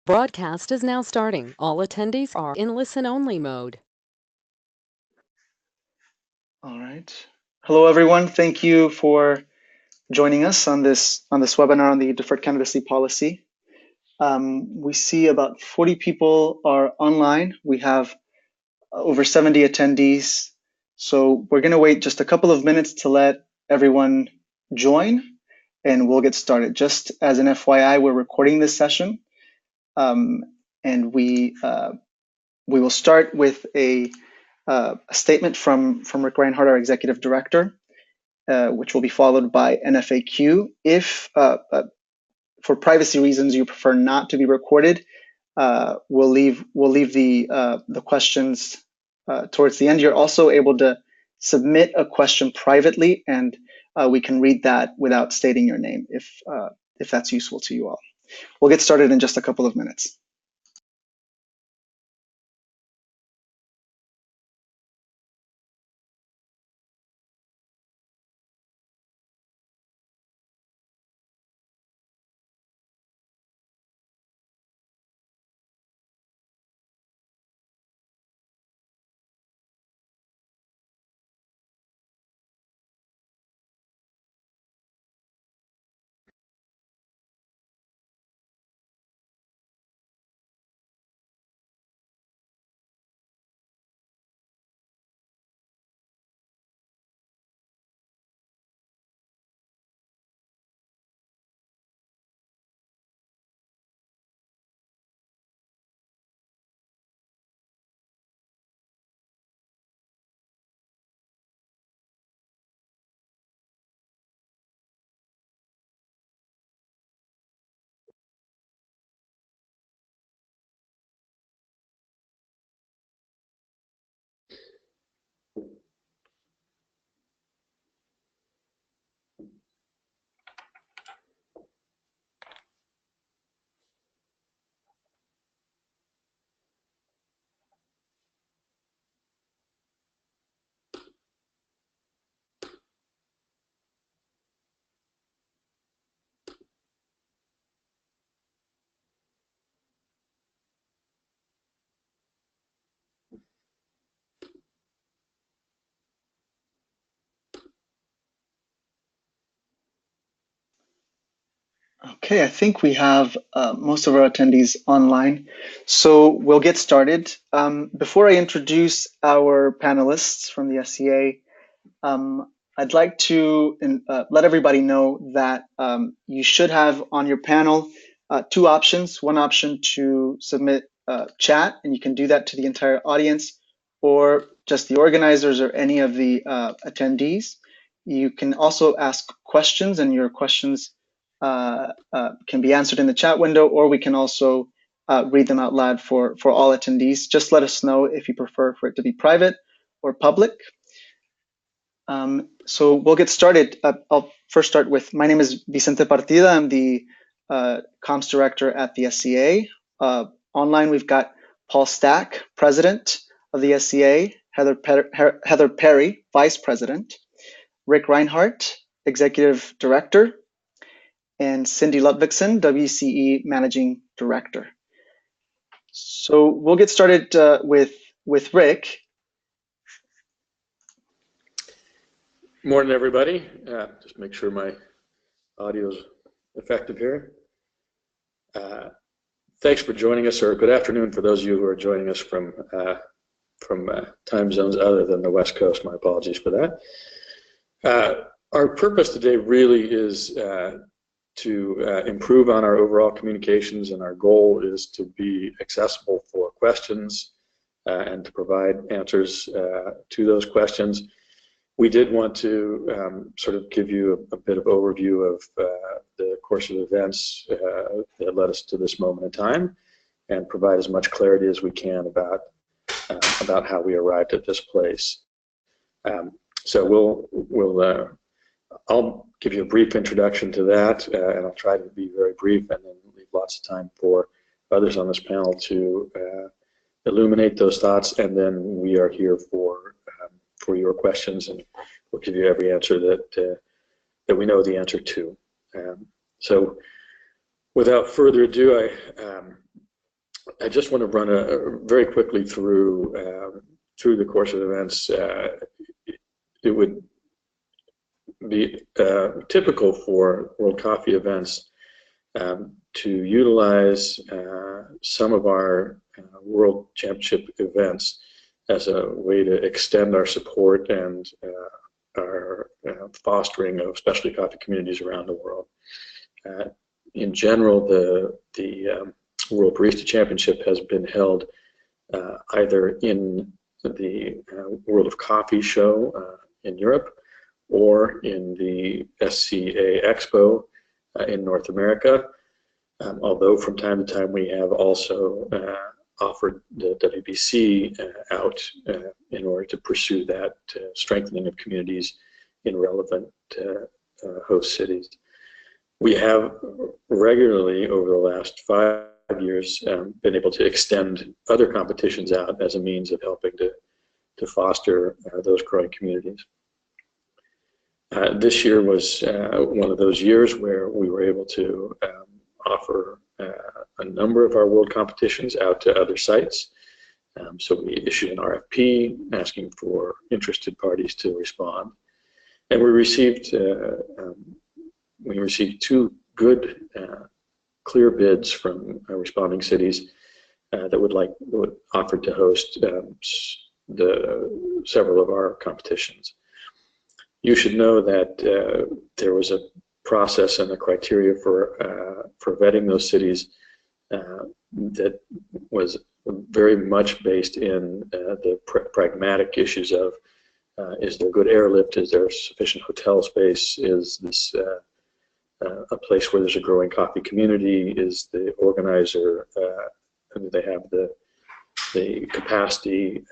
Broadcast is now starting. All attendees are in listen-only mode. All right. Hello, everyone. Thank you for joining us on this webinar on the deferred candidacy policy. We see about 40 people are online. We have over 70 attendees. So we're going to wait just a couple of minutes to let everyone join, and we'll get started. Just as an FYI, we're recording this session, and we will start with a statement from Rick Reinhardt, our executive director, which will be followed by an FAQ. If for privacy reasons you prefer not to be recorded, we'll leave the questions towards the end. You're also able to submit a question privately, and we can read that without stating your name if that's useful to you all. We'll get started in just a couple of minutes. Okay, I think we have most of our attendees online, so we'll get started. Before I introduce our panelists from the SCA, I'd like to let everybody know that you should have on your panel two options. One option to submit chat, and you can do that to the entire audience or just the organizers or any of the attendees. You can also ask questions, and your questions can be answered in the chat window, or we can also read them out loud for all attendees. Just let us know if you prefer for it to be private or public. So we'll get started. I'll first start with, my name is Vicente Partida. I'm the comms director at the SCA. Online, we've got Paul Stack, president of the SCA, Heather Perry, vice president, Rick Reinhardt, executive director, and Cindy Ludvigsen, WCE managing director. So we'll get started with Rick. Morning, everybody. Just make sure my audio is effective here. Thanks for joining us, or good afternoon for those of you who are joining us from time zones other than the West Coast. My apologies for that. Our purpose today really is to improve on our overall communications, and our goal is to be accessible for questions and to provide answers to those questions. We did want to sort of give you a bit of overview of the course of events that led us to this moment in time, and provide as much clarity as we can about how we arrived at this place. So I'll give you a brief introduction to that, and I'll try to be very brief, and then leave lots of time for others on this panel to illuminate those thoughts, and then we are here for your questions, and we'll give you every answer that we know the answer to. So without further ado, I just want to run very quickly through the course of events. It would be typical for World Coffee events to utilize some of our World Championship events as a way to extend our support and our fostering of specialty coffee communities around the world. In general, the World Barista Championship has been held either in the World of Coffee show in Europe or in the SCA Expo in North America, although from time to time we have also offered the WBC out in order to pursue that strengthening of communities in relevant host cities. We have regularly over the last 5 years been able to extend other competitions out as a means of helping to foster those growing communities. This year was one of those years where we were able to offer a number of our world competitions out to other sites. So we issued an RFP asking for interested parties to respond, and we received 2 good, clear bids from responding cities that would offer to host several of our competitions. You should know that there was a process and a criteria for vetting those cities that was very much based in the pragmatic issues of is there good airlift, is there sufficient hotel space, is this a place where there's a growing coffee community, is the organizer, do they have the capacity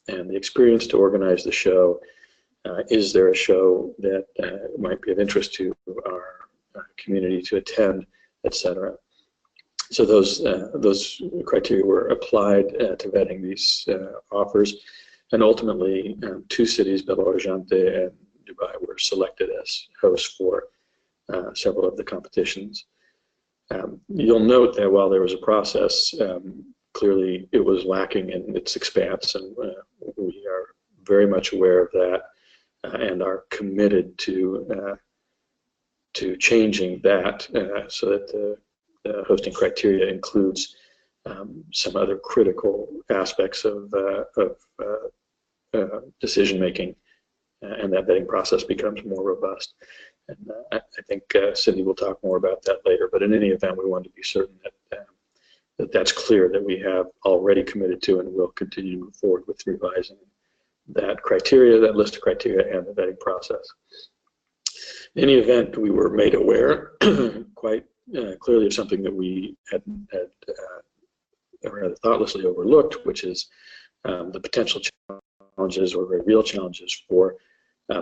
and the experience to organize the show. Is there a show that might be of interest to our community to attend, etc. So those criteria were applied to vetting these offers, and ultimately 2 cities, Belo Horizonte and Dubai, were selected as hosts for several of the competitions. You'll note that while there was a process, clearly it was lacking in its expanse, and we are very much aware of that. And are committed to changing that so that the hosting criteria includes some other critical aspects of decision making, and that vetting process becomes more robust. And I think Cindy will talk more about that later. But in any event, we want to be certain that that's clear, that we have already committed to and will continue to move forward with revising that criteria, that list of criteria, and the vetting process. In any event, we were made aware quite clearly of something that we had rather thoughtlessly overlooked, which is the potential challenges, or very real challenges, for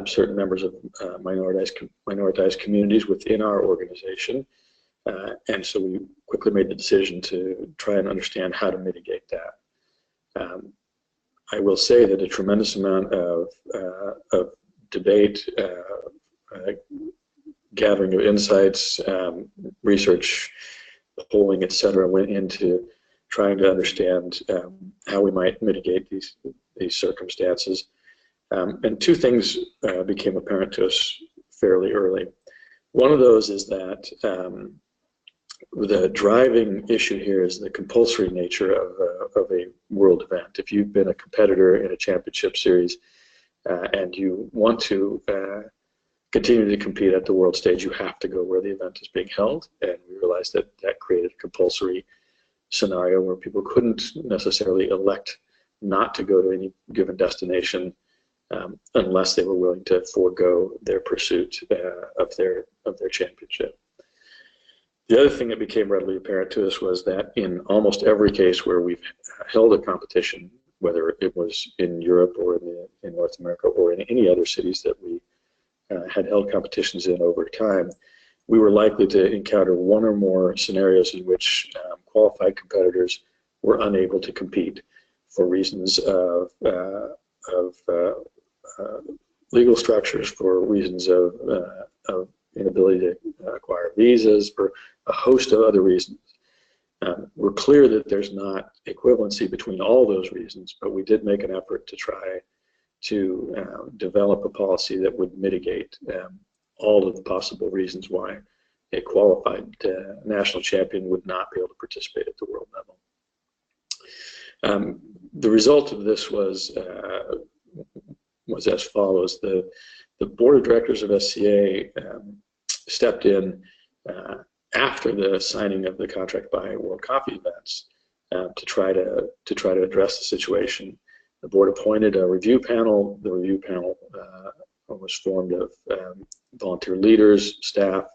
certain members of minoritized communities within our organization. And so we quickly made the decision to try and understand how to mitigate that. I will say that a tremendous amount of debate, gathering of insights, research, polling, etc., went into trying to understand how we might mitigate these circumstances. And 2 things became apparent to us fairly early. One of those is that the driving issue here is the compulsory nature of a world event. If you've been a competitor in a championship series and you want to continue to compete at the world stage, you have to go where the event is being held. And we realized that that created a compulsory scenario where people couldn't necessarily elect not to go to any given destination unless they were willing to forego their pursuit of their championship. The other thing that became readily apparent to us was that in almost every case where we've held a competition, whether it was in Europe or in North America or in any other cities that we had held competitions in over time, we were likely to encounter 1 or more scenarios in which qualified competitors were unable to compete for reasons of legal structures, for reasons of inability to acquire visas, for a host of other reasons. We're clear that there's not equivalency between all those reasons, but we did make an effort to try to develop a policy that would mitigate all of the possible reasons why a qualified national champion would not be able to participate at the world level. The result of this was as follows. The board of directors of SCA stepped in after the signing of the contract by World Coffee Events to try to address the situation. The board appointed a review panel. The review panel was formed of volunteer leaders, staff,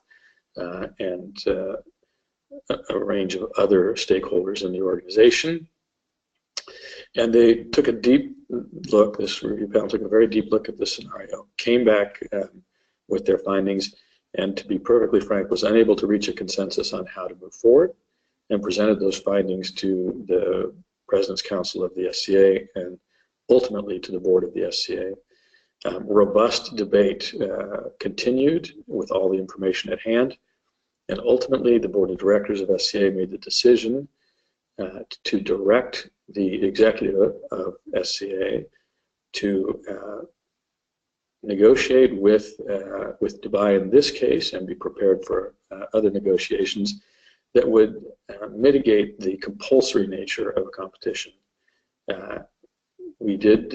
and a range of other stakeholders in the organization. And they took a deep look, this review panel took a very deep look at the scenario, came back with their findings, and to be perfectly frank, was unable to reach a consensus on how to move forward, and presented those findings to the President's Council of the SCA and ultimately to the board of the SCA. Robust debate continued with all the information at hand, and ultimately the board of directors of SCA made the decision to direct the executive of SCA to negotiate with Dubai in this case, and be prepared for other negotiations that would mitigate the compulsory nature of a competition. We did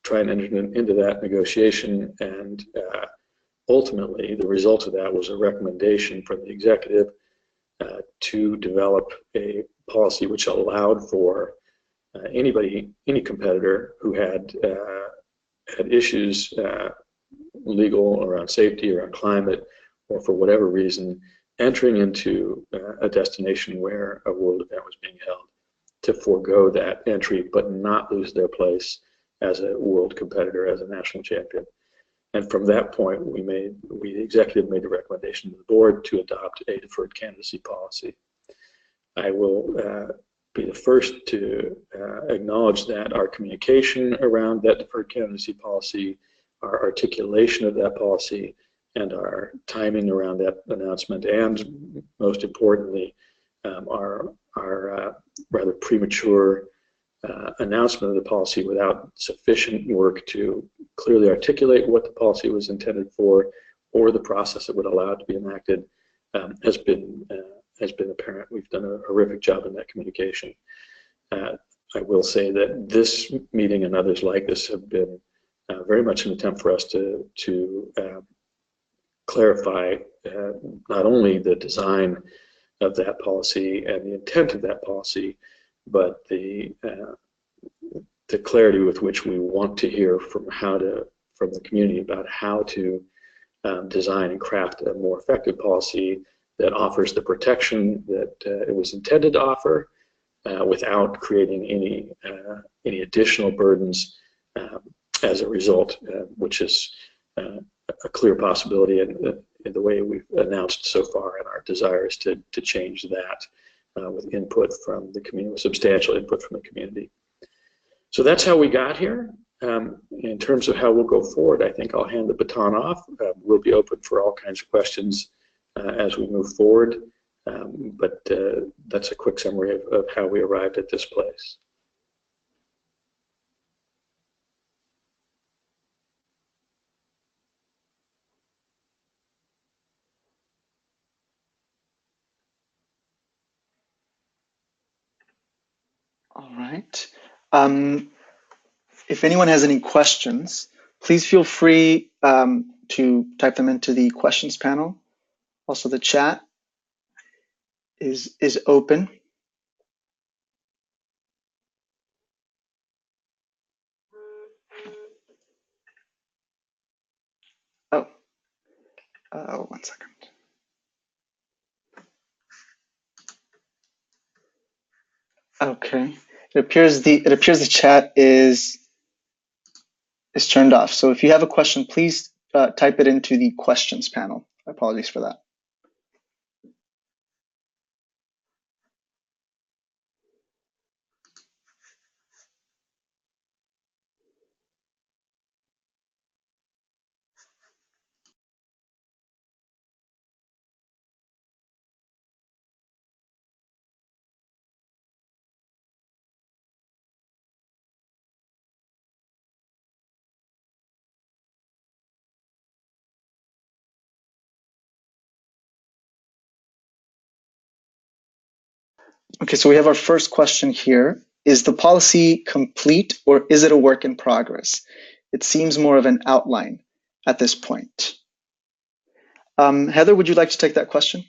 try and enter into that negotiation, and ultimately the result of that was a recommendation from the executive to develop a policy which allowed for any competitor who had issues legal around safety, around climate, or for whatever reason, entering into a destination where a world event was being held, to forego that entry but not lose their place as a world competitor, as a national champion. And from that point, the executive made a recommendation to the board to adopt a deferred candidacy policy. I will be the first to acknowledge that our communication around that deferred candidacy policy, our articulation of that policy, and our timing around that announcement, and most importantly, our rather premature announcement of the policy without sufficient work to clearly articulate what the policy was intended for, or the process that would allow it to be enacted, has been apparent. We've done a horrific job in that communication. I will say that this meeting and others like this have been very much an attempt for us to clarify not only the design of that policy and the intent of that policy, but the clarity with which we want to hear from the community about how to design and craft a more effective policy that offers the protection that it was intended to offer, without creating any additional burdens as a result, which is a clear possibility in the way we've announced so far, and our desire is to change that with input from the community, with substantial input from the community. So that's how we got here. In terms of how we'll go forward, I think I'll hand the baton off. We'll be open for all kinds of questions as we move forward, but that's a quick summary of how we arrived at this place. All right. If anyone has any questions, please feel free to type them into the questions panel. Also, the chat is open. Oh, 1 second. Okay. It appears the chat is turned off. So if you have a question, please type it into the questions panel. Apologies for that. Okay, so we have our first question here. Is the policy complete or is it a work in progress? It seems more of an outline at this point. Heather, would you like to take that question?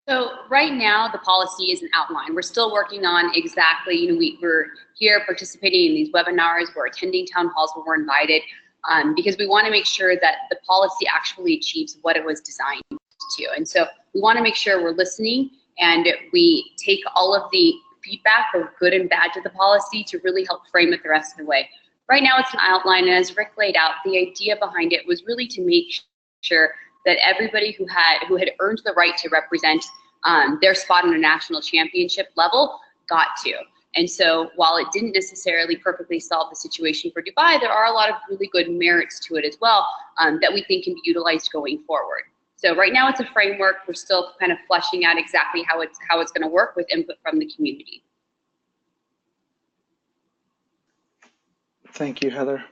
So right now, the policy is an outline. We're still working on exactly, we're here participating in these webinars, we're attending town halls when we're invited, because we want to make sure that the policy actually achieves what it was designed to. And so we want to make sure we're listening and we take all of the feedback, both good and bad, to the policy to really help frame it the rest of the way. Right now, it's an outline, and as Rick laid out, the idea behind it was really to make sure that everybody who had earned the right to represent their spot on a national championship level got to. And so while it didn't necessarily perfectly solve the situation for Dubai, there are a lot of really good merits to it as well that we think can be utilized going forward. So right now it's a framework. We're still kind of fleshing out exactly how it's going to work with input from the community. Thank you, Heather.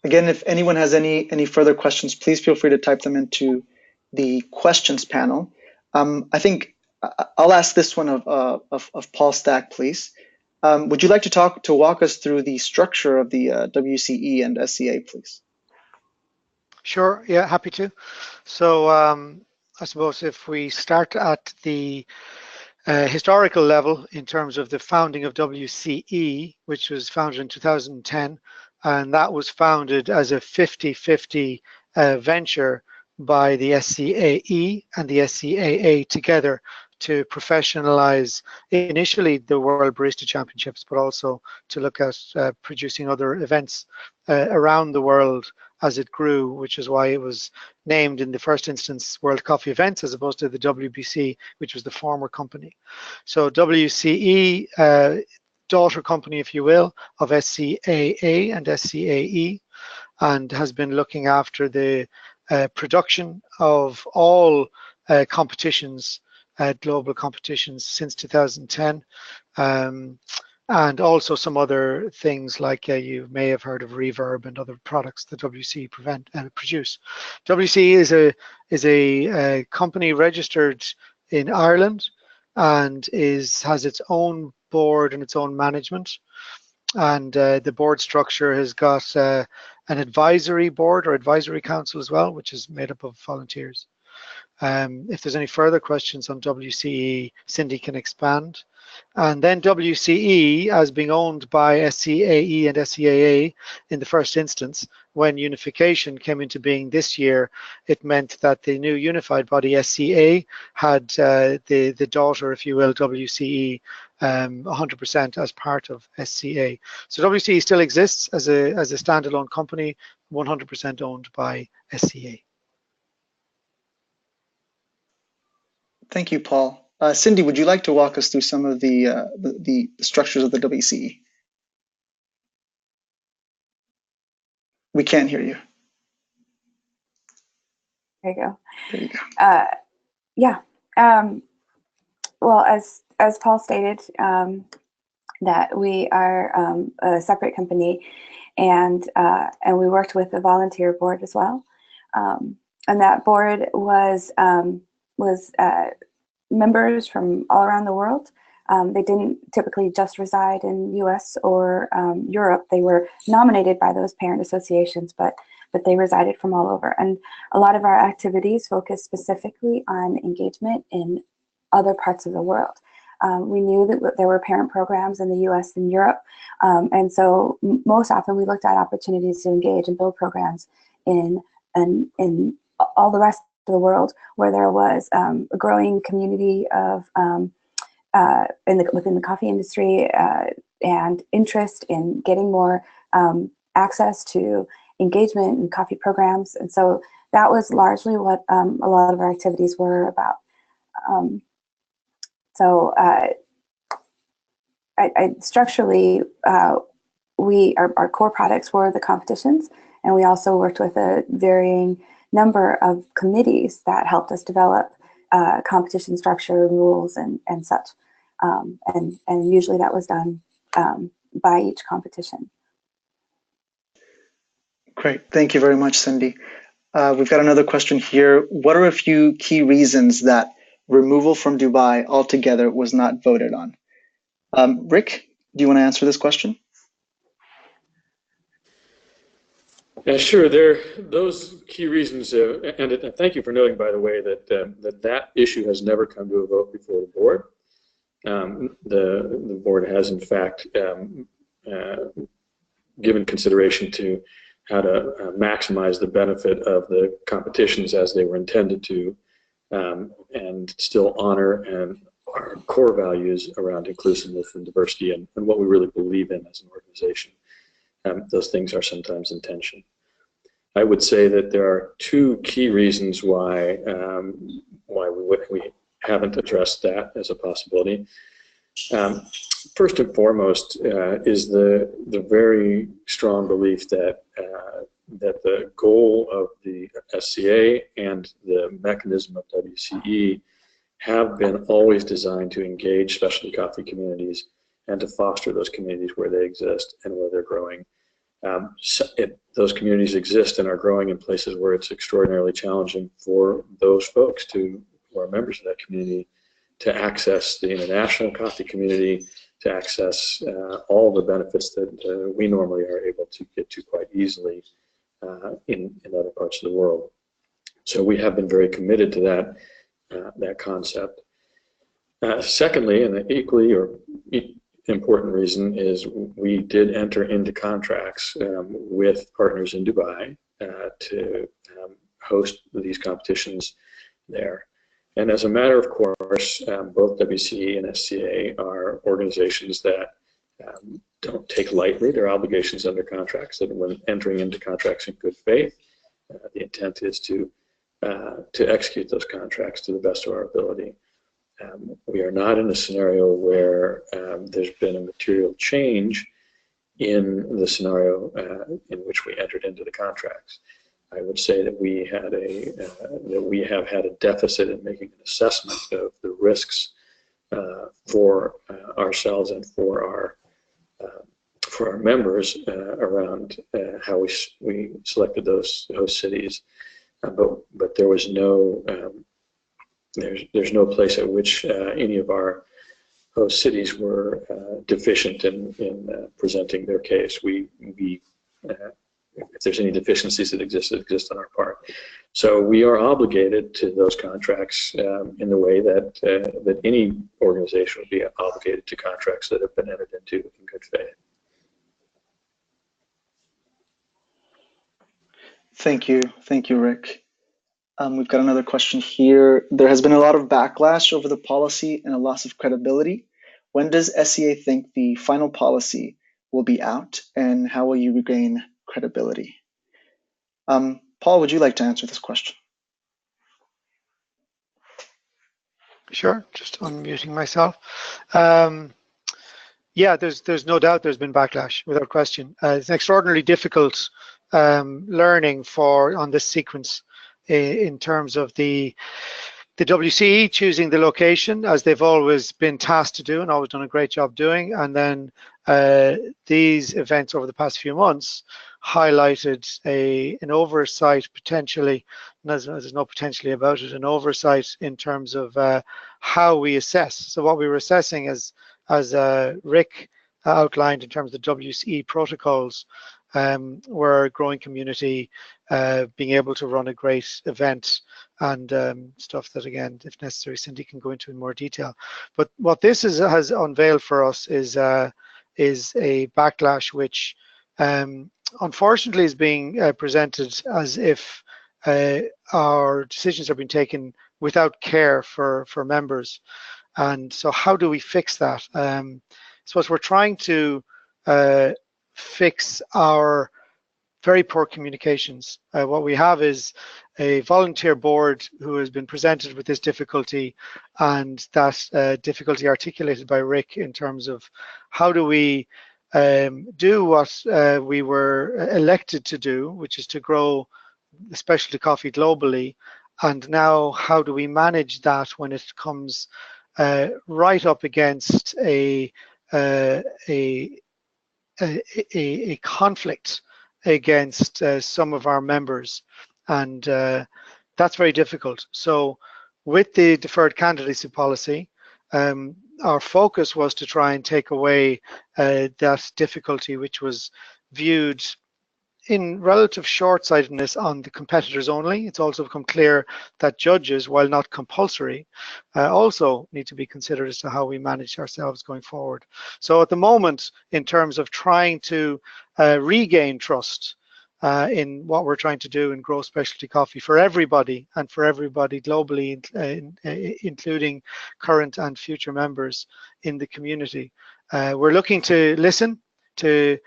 Again, if anyone has any further questions, please feel free to type them into the questions panel. I think I'll ask this one of Paul Stack, please. Would you like to walk us through the structure of the WCE and SCA, please? Sure, yeah, happy to. So I suppose if we start at the historical level in terms of the founding of WCE, which was founded in 2010, and that was founded as a 50-50 venture by the SCAE and the SCAA together to professionalize initially the World Barista Championships, but also to look at producing other events around the world as it grew, which is why it was named in the first instance World Coffee Events as opposed to the WBC, which was the former company. So WCE, daughter company, if you will, of SCAA and SCAE, and has been looking after the production of all competitions, global competitions since 2010. And also some other things like you may have heard of Reverb and other products that WCE produce. WCE is a company registered in Ireland and has its own board and its own management. And the board structure has got an advisory board or advisory council as well, which is made up of volunteers. If there's any further questions on WCE, Cindy can expand. And then WCE, as being owned by SCAE and SCAA in the first instance, when unification came into being this year, it meant that the new unified body SCA had the daughter, if you will, WCE 100% as part of SCA. So WCE still exists as a standalone company, 100% owned by SCA. Thank you, Paul. Cindy, would you like to walk us through some of the structures of the WCE? We can't hear you. There you go. There you go. Yeah. Well, as Paul stated, that we are a separate company, and we worked with a volunteer board as well, and that board was members from all around the world. They didn't typically just reside in US or Europe. They were nominated by those parent associations, but they resided from all over. And a lot of our activities focused specifically on engagement in other parts of the world. We knew that there were parent programs in the US and Europe, and so most often we looked at opportunities to engage and build programs in all the rest of the world where there was a growing community of within the coffee industry and interest in getting more access to engagement in coffee programs. And so that was largely what a lot of our activities were about. Structurally, our core products were the competitions, and we also worked with a varying number of committees that helped us develop competition structure, rules, and such. And usually that was done by each competition. Great. Thank you very much, Cindy. We've got another question here. What are a few key reasons that removal from Dubai altogether was not voted on? Rick, do you want to answer this question? Yeah, sure. Those key reasons, and thank you for noting, by the way, that that issue has never come to a vote before the board. The board has, in fact, given consideration to how to maximize the benefit of the competitions as they were intended to, and still honor and our core values around inclusiveness and diversity and what we really believe in as an organization. Those things are sometimes in tension. I would say that there are two key reasons why we haven't addressed that as a possibility. First and foremost is the very strong belief that that the goal of the SCA and the mechanism of WCE have been always designed to engage specialty coffee communities and to foster those communities where they exist and where they're growing. Those communities exist and are growing in places where it's extraordinarily challenging for those folks who are members of that community to access the international coffee community, to access all the benefits that we normally are able to get to quite easily in other parts of the world. So we have been very committed to that concept. Secondly, and an equally or important reason, is we did enter into contracts with partners in Dubai to host these competitions there. And as a matter of course, both WCE and SCA are organizations that don't take lightly their obligations under contracts, and when entering into contracts in good faith, the intent is to execute those contracts to the best of our ability. We are not in a scenario where there's been a material change in the scenario in which we entered into the contracts. I would say that we have had a deficit in making an assessment of the risks for ourselves and for our members around how we selected those host cities, but there was no there's no place at which any of our host cities were deficient in presenting their case. If there's any deficiencies that exist on our part. So we are obligated to those contracts in the way that any organization would be obligated to contracts that have been entered into in good faith. Thank you, Rick. We've got another question here. There has been a lot of backlash over the policy and a loss of credibility. When does SCA think the final policy will be out, and how will you regain credibility? Paul, would you like to answer this question? Sure, just unmuting myself. Yeah, there's no doubt there's been backlash, without question. It's an extraordinarily difficult learning on this sequence in terms of the WCE choosing the location, as they've always been tasked to do and always done a great job doing, and then these events over the past few months highlighted an oversight potentially, there's no potentially about it, an oversight in terms of how we assess. So what we were assessing, as Rick outlined in terms of the WCE protocols, were a growing community, being able to run a great event, and stuff that, again, if necessary, Cindy can go into in more detail. But what this has unveiled for us is a backlash which unfortunately is being presented as if our decisions are being taken without care for members. And so how do we fix that? So as we're trying to fix our very poor communications. What we have is a volunteer board who has been presented with this difficulty, and that difficulty articulated by Rick in terms of how do we do what we were elected to do, which is to grow specialty coffee globally, and now how do we manage that when it comes right up against a conflict against some of our members, and that's very difficult. So with the deferred candidacy policy, our focus was to try and take away that difficulty, which was viewed in relative short-sightedness on the competitors only. It's also become clear that judges, while not compulsory, also need to be considered as to how we manage ourselves going forward. So at the moment, in terms of trying to regain trust in what we're trying to do and grow specialty coffee for everybody and for everybody globally, including current and future members in the community, we're looking to listen, to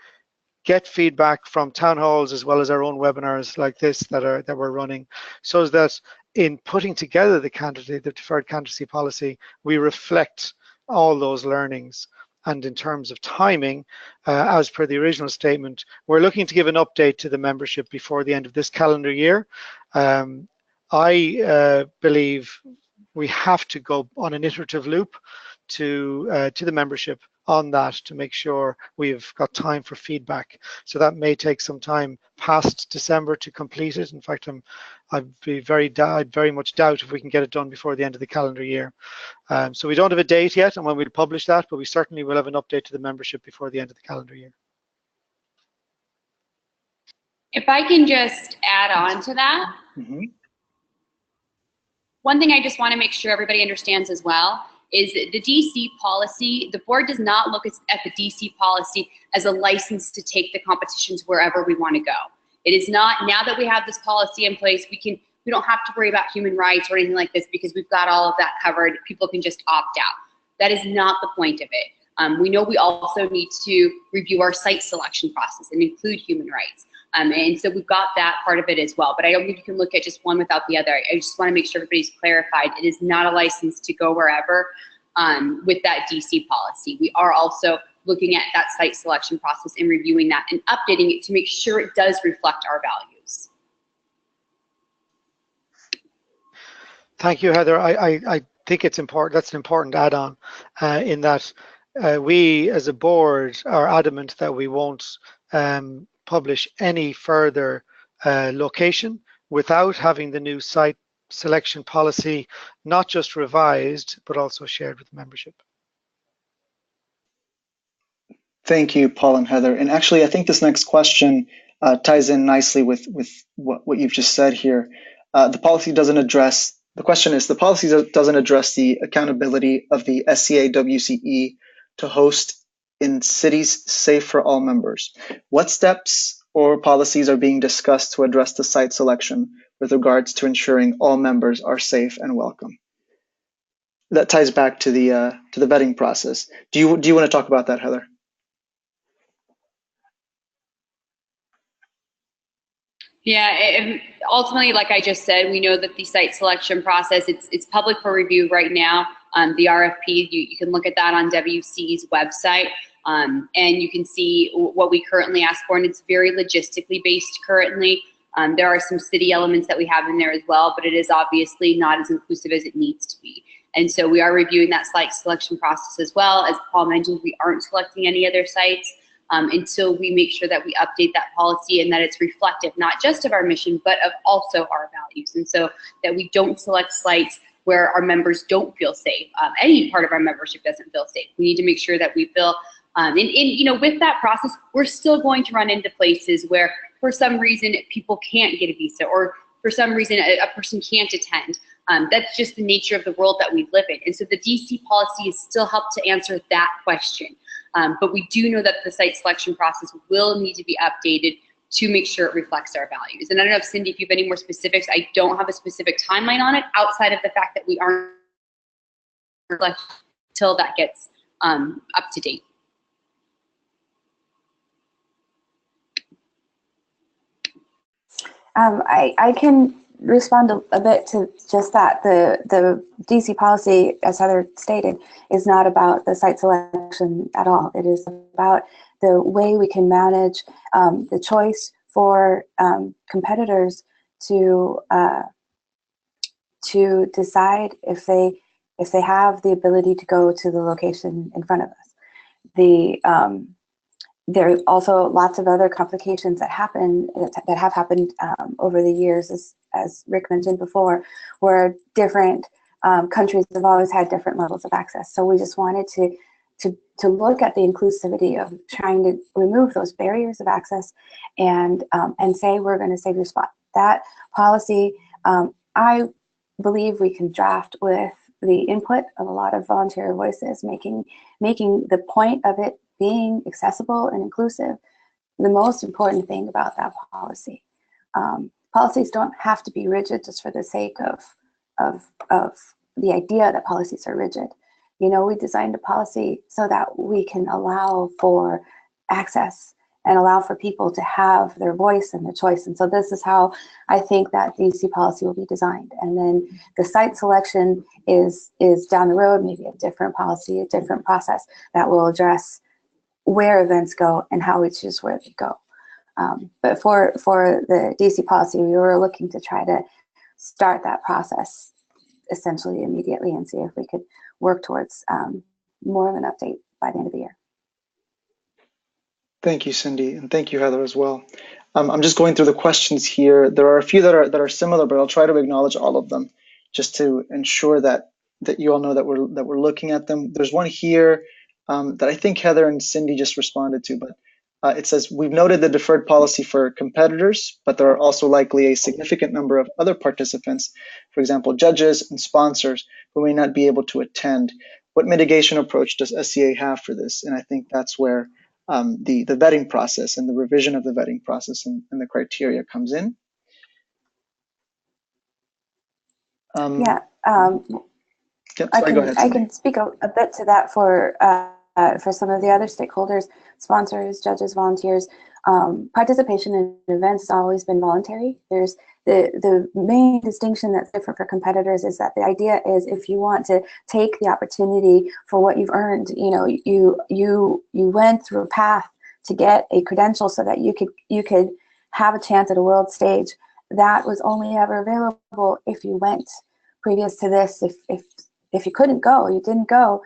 get feedback from town halls as well as our own webinars like this that we're running, so that in putting together the deferred candidacy policy, we reflect all those learnings. And in terms of timing, as per the original statement, we're looking to give an update to the membership before the end of this calendar year. I believe we have to go on an iterative loop to the membership on that to make sure we've got time for feedback. So that may take some time past December to complete it. In fact, I'd very much doubt if we can get it done before the end of the calendar year. So we don't have a date yet on when we'll publish that, but we certainly will have an update to the membership before the end of the calendar year. If I can just add on to that. Mm-hmm. One thing I just want to make sure everybody understands as well is the DC policy. The board does not look at the DC policy as a license to take the competitions wherever we want to go. It is not. Now that we have this policy in place, we don't have to worry about human rights or anything like this because we've got all of that covered. People can just opt out. That is not the point of it. We know we also need to review our site selection process and include human rights. And so we've got that part of it as well. But I don't think you can look at just one without the other. I just want to make sure everybody's clarified. It is not a license to go wherever with that DC policy. We are also looking at that site selection process and reviewing that and updating it to make sure it does reflect our values. Thank you, Heather. I think it's important. That's an important add-on in that we as a board are adamant that we won't publish any further location without having the new site selection policy not just revised but also shared with the membership. Thank you, Paul and Heather. And actually, I think this next question ties in nicely with what you've just said here. The policy doesn't address, the question is, the policy doesn't address the accountability of the SCA WCE to host in cities safe for all members. What steps or policies are being discussed to address the site selection with regards to ensuring all members are safe and welcome? That ties back to the vetting process. Do you want to talk about that, Heather? Yeah, ultimately, like I just said, we know that the site selection process, it's public for review right now. The RFP, you can look at that on WC's website, and you can see what we currently ask for, and it's very logistically based currently. There are some city elements that we have in there as well, but it is obviously not as inclusive as it needs to be. And so we are reviewing that site selection process as well. As Paul mentioned, we aren't selecting any other sites until we make sure that we update that policy and that it's reflective not just of our mission, but of also our values. And so that we don't select sites where our members don't feel safe. Any part of our membership doesn't feel safe. We need to make sure that we feel, and you know, with that process, we're still going to run into places where for some reason people can't get a visa, or for some reason a person can't attend. That's just the nature of the world that we live in. And so the DC policy has still helped to answer that question. But we do know that the site selection process will need to be updated to make sure it reflects our values. And I don't know if Cindy, if you have any more specifics. I don't have a specific timeline on it outside of the fact that we aren't until that gets up to date. I can respond a bit to just that. The DC policy, as Heather stated, is not about the site selection at all. It is about the way we can manage the choice for competitors to decide if they have the ability to go to the location in front of us. There's also lots of other complications that have happened over the years, as Rick mentioned before, where different countries have always had different levels of access. So we just wanted to look at the inclusivity of trying to remove those barriers of access and say we're going to save your spot. That policy, I believe we can draft with the input of a lot of volunteer voices, making the point of it being accessible and inclusive the most important thing about that policy. Policies don't have to be rigid just for the sake of the idea that policies are rigid. You know, we designed a policy so that we can allow for access and allow for people to have their voice and their choice. And so this is how I think that DC policy will be designed. And then the site selection is down the road, maybe a different policy, a different process that will address where events go and how we choose where they go. But for the DC policy, we were looking to try to start that process essentially immediately and see if we could work towards more of an update by the end of the year. Thank you, Cindy, and thank you, Heather, as well. I'm just going through the questions here. There are a few that are similar, but I'll try to acknowledge all of them just to ensure that you all know that we're looking at them. There's one here that I think Heather and Cindy just responded to, but it says, we've noted the deferred policy for competitors, but there are also likely a significant number of other participants, for example, judges and sponsors who may not be able to attend. What mitigation approach does SCA have for this? And I think that's where the vetting process and the revision of the vetting process and the criteria comes in. Yeah, Yep, I sorry, go ahead, Cindy. can speak a bit to that for some of the other stakeholders, sponsors, judges, volunteers. Participation in events has always been voluntary. There's the main distinction that's different for competitors is that the idea is if you want to take the opportunity for what you've earned, you know, you went through a path to get a credential so that you could have a chance at a world stage. That was only ever available if you went. Previous to this, if you couldn't go, you didn't go,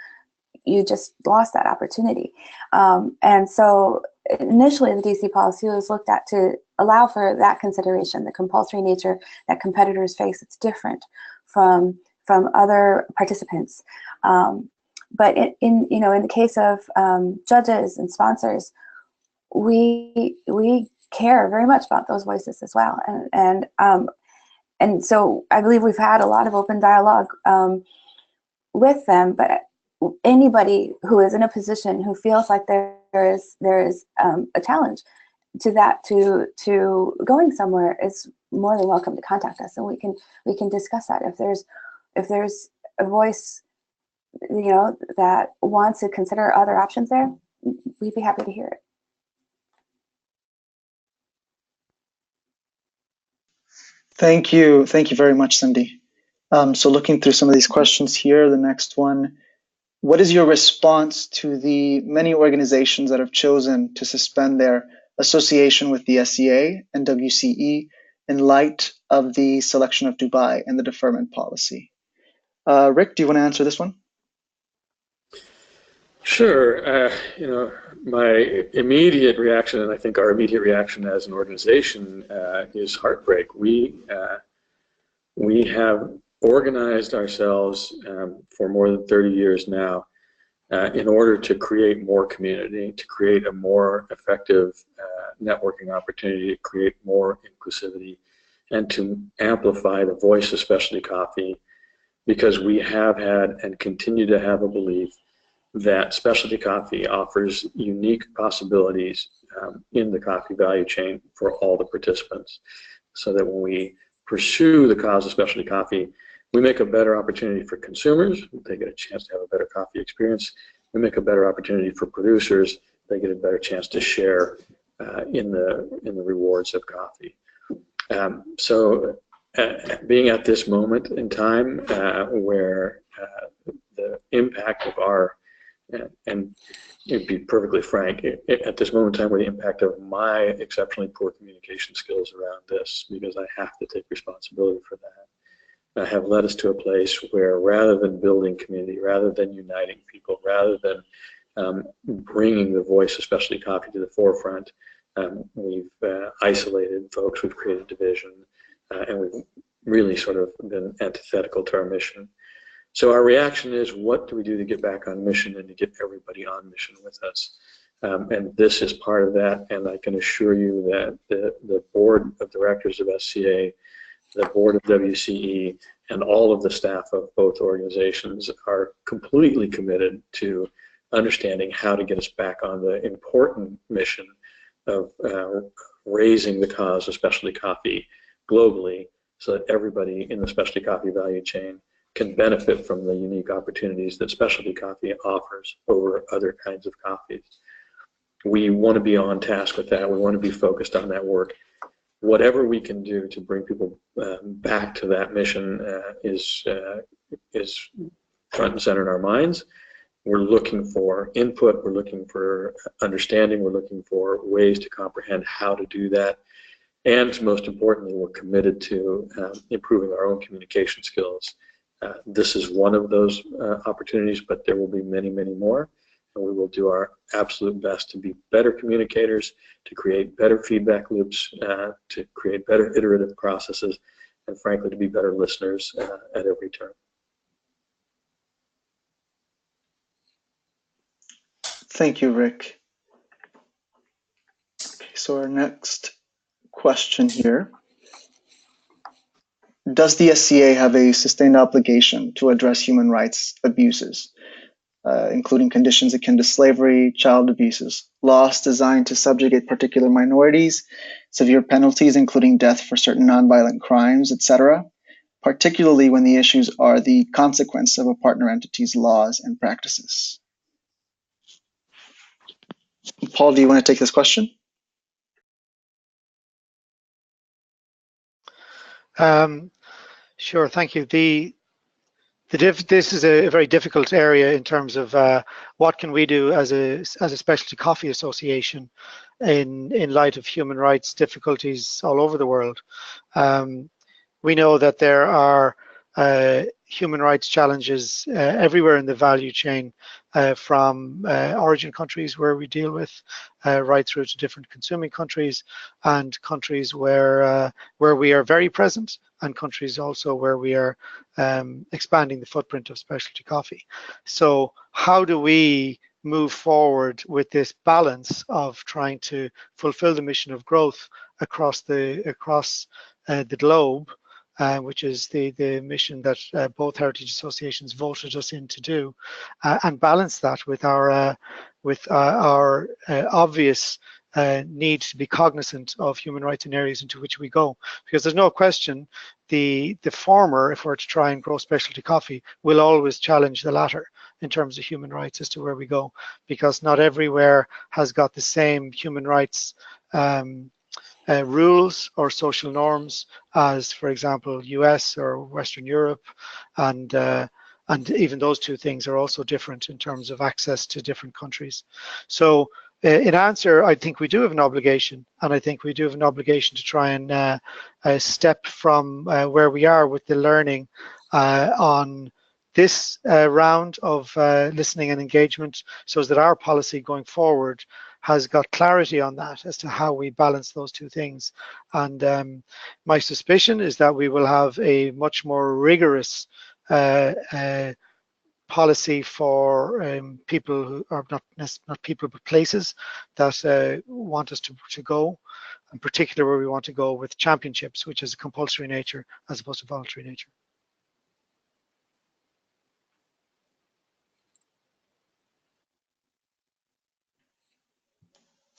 you just lost that opportunity. And so initially the DC policy was looked at to allow for that consideration, the compulsory nature that competitors face. It's different from other participants. But in the case of judges and sponsors, we care very much about those voices as well. And so I believe we've had a lot of open dialogue with them, but anybody who is in a position who feels like there is a challenge to that, to going somewhere, is more than welcome to contact us, and we can discuss that. If there's a voice, you know, that wants to consider other options there, we'd be happy to hear it. Thank you very much, Cindy. So looking through some of these questions here, the next one, what is your response to the many organizations that have chosen to suspend their association with the SCA and WCE in light of the selection of Dubai and the deferment policy? Rick, do you want to answer this one? Sure. You know, my immediate reaction, and I think our immediate reaction as an organization, is heartbreak. We have organized ourselves for more than 30 years now in order to create more community, to create a more effective networking opportunity, to create more inclusivity, and to amplify the voice of specialty coffee, because we have had and continue to have a belief that specialty coffee offers unique possibilities in the coffee value chain for all the participants, so that when we pursue the cause of specialty coffee, we make a better opportunity for consumers. They get a chance to have a better coffee experience. We make a better opportunity for producers. They get a better chance to share in the rewards of coffee. So being at this moment in time where the impact of our, and to be perfectly frank, at this moment in time where the impact of my exceptionally poor communication skills around this, because I have to take responsibility for that, have led us to a place where rather than building community, rather than uniting people, rather than bringing the voice of specialty coffee to the forefront. We've isolated folks, we've created division, and we've really sort of been antithetical to our mission. So our reaction is, what do we do to get back on mission and to get everybody on mission with us? And this is part of that, and I can assure you that the board of directors of SCA, the board of WCE, and all of the staff of both organizations are completely committed to understanding how to get us back on the important mission of raising the cause of specialty coffee globally, so that everybody in the specialty coffee value chain can benefit from the unique opportunities that specialty coffee offers over other kinds of coffees. We want to be on task with that. We want to be focused on that work. Whatever we can do to bring people back to that mission is front and center in our minds. We're looking for input, we're looking for understanding, we're looking for ways to comprehend how to do that. And most importantly, we're committed to improving our own communication skills. This is one of those opportunities, but there will be many, many more. And we will do our absolute best to be better communicators, to create better feedback loops, to create better iterative processes, and frankly, to be better listeners at every turn. Thank you, Rick. Okay, so our next question here. Does the SCA have a sustained obligation to address human rights abuses, including conditions akin to slavery, child abuses, laws designed to subjugate particular minorities, severe penalties including death for certain nonviolent crimes, etc., particularly when the issues are the consequence of a partner entity's laws and practices? Paul, do you want to take this question? Sure, thank you. This is a very difficult area in terms of what can we do as a specialty coffee association in light of human rights difficulties all over the world. We know that there are human rights challenges everywhere in the value chain, from origin countries where we deal with right through to different consuming countries, and countries where we are very present, and countries also where we are expanding the footprint of specialty coffee. So how do we move forward with this balance of trying to fulfill the mission of growth across the globe, which is the mission that both heritage associations voted us in to do, and balance that with our obvious need to be cognizant of human rights in areas into which we go, because there's no question the former, if we're to try and grow specialty coffee, will always challenge the latter in terms of human rights as to where we go, because not everywhere has got the same human rights rules or social norms as, for example, US or Western Europe, and even those two things are also different in terms of access to different countries. So in answer, I think we do have an obligation, and I think we do have an obligation to try and step from where we are with the learning on this round of listening and engagement, so that our policy going forward has got clarity on that as to how we balance those two things. And my suspicion is that we will have a much more rigorous policy for people who are not people but places that want us to go, in particular where we want to go with championships, which is a compulsory nature as opposed to voluntary nature.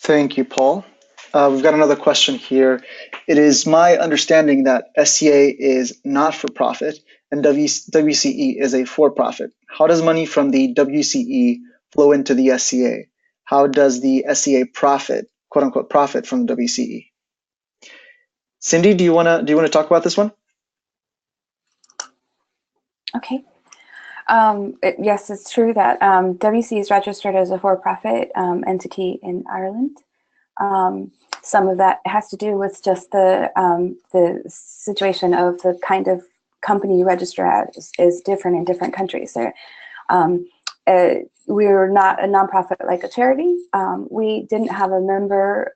Thank you, Paul. We've got another question here. It is my understanding that SCA is not for profit and WCE is a for-profit. How does money from the WCE flow into the SCA? How does the SCA profit, quote unquote, profit from the WCE? Cindy, do you want to talk about this one? Okay. Yes, it's true that WCE is registered as a for-profit entity in Ireland. Some of that has to do with just the situation of the kind of company you register at is different in different countries. we're not a nonprofit like a charity. We didn't have a member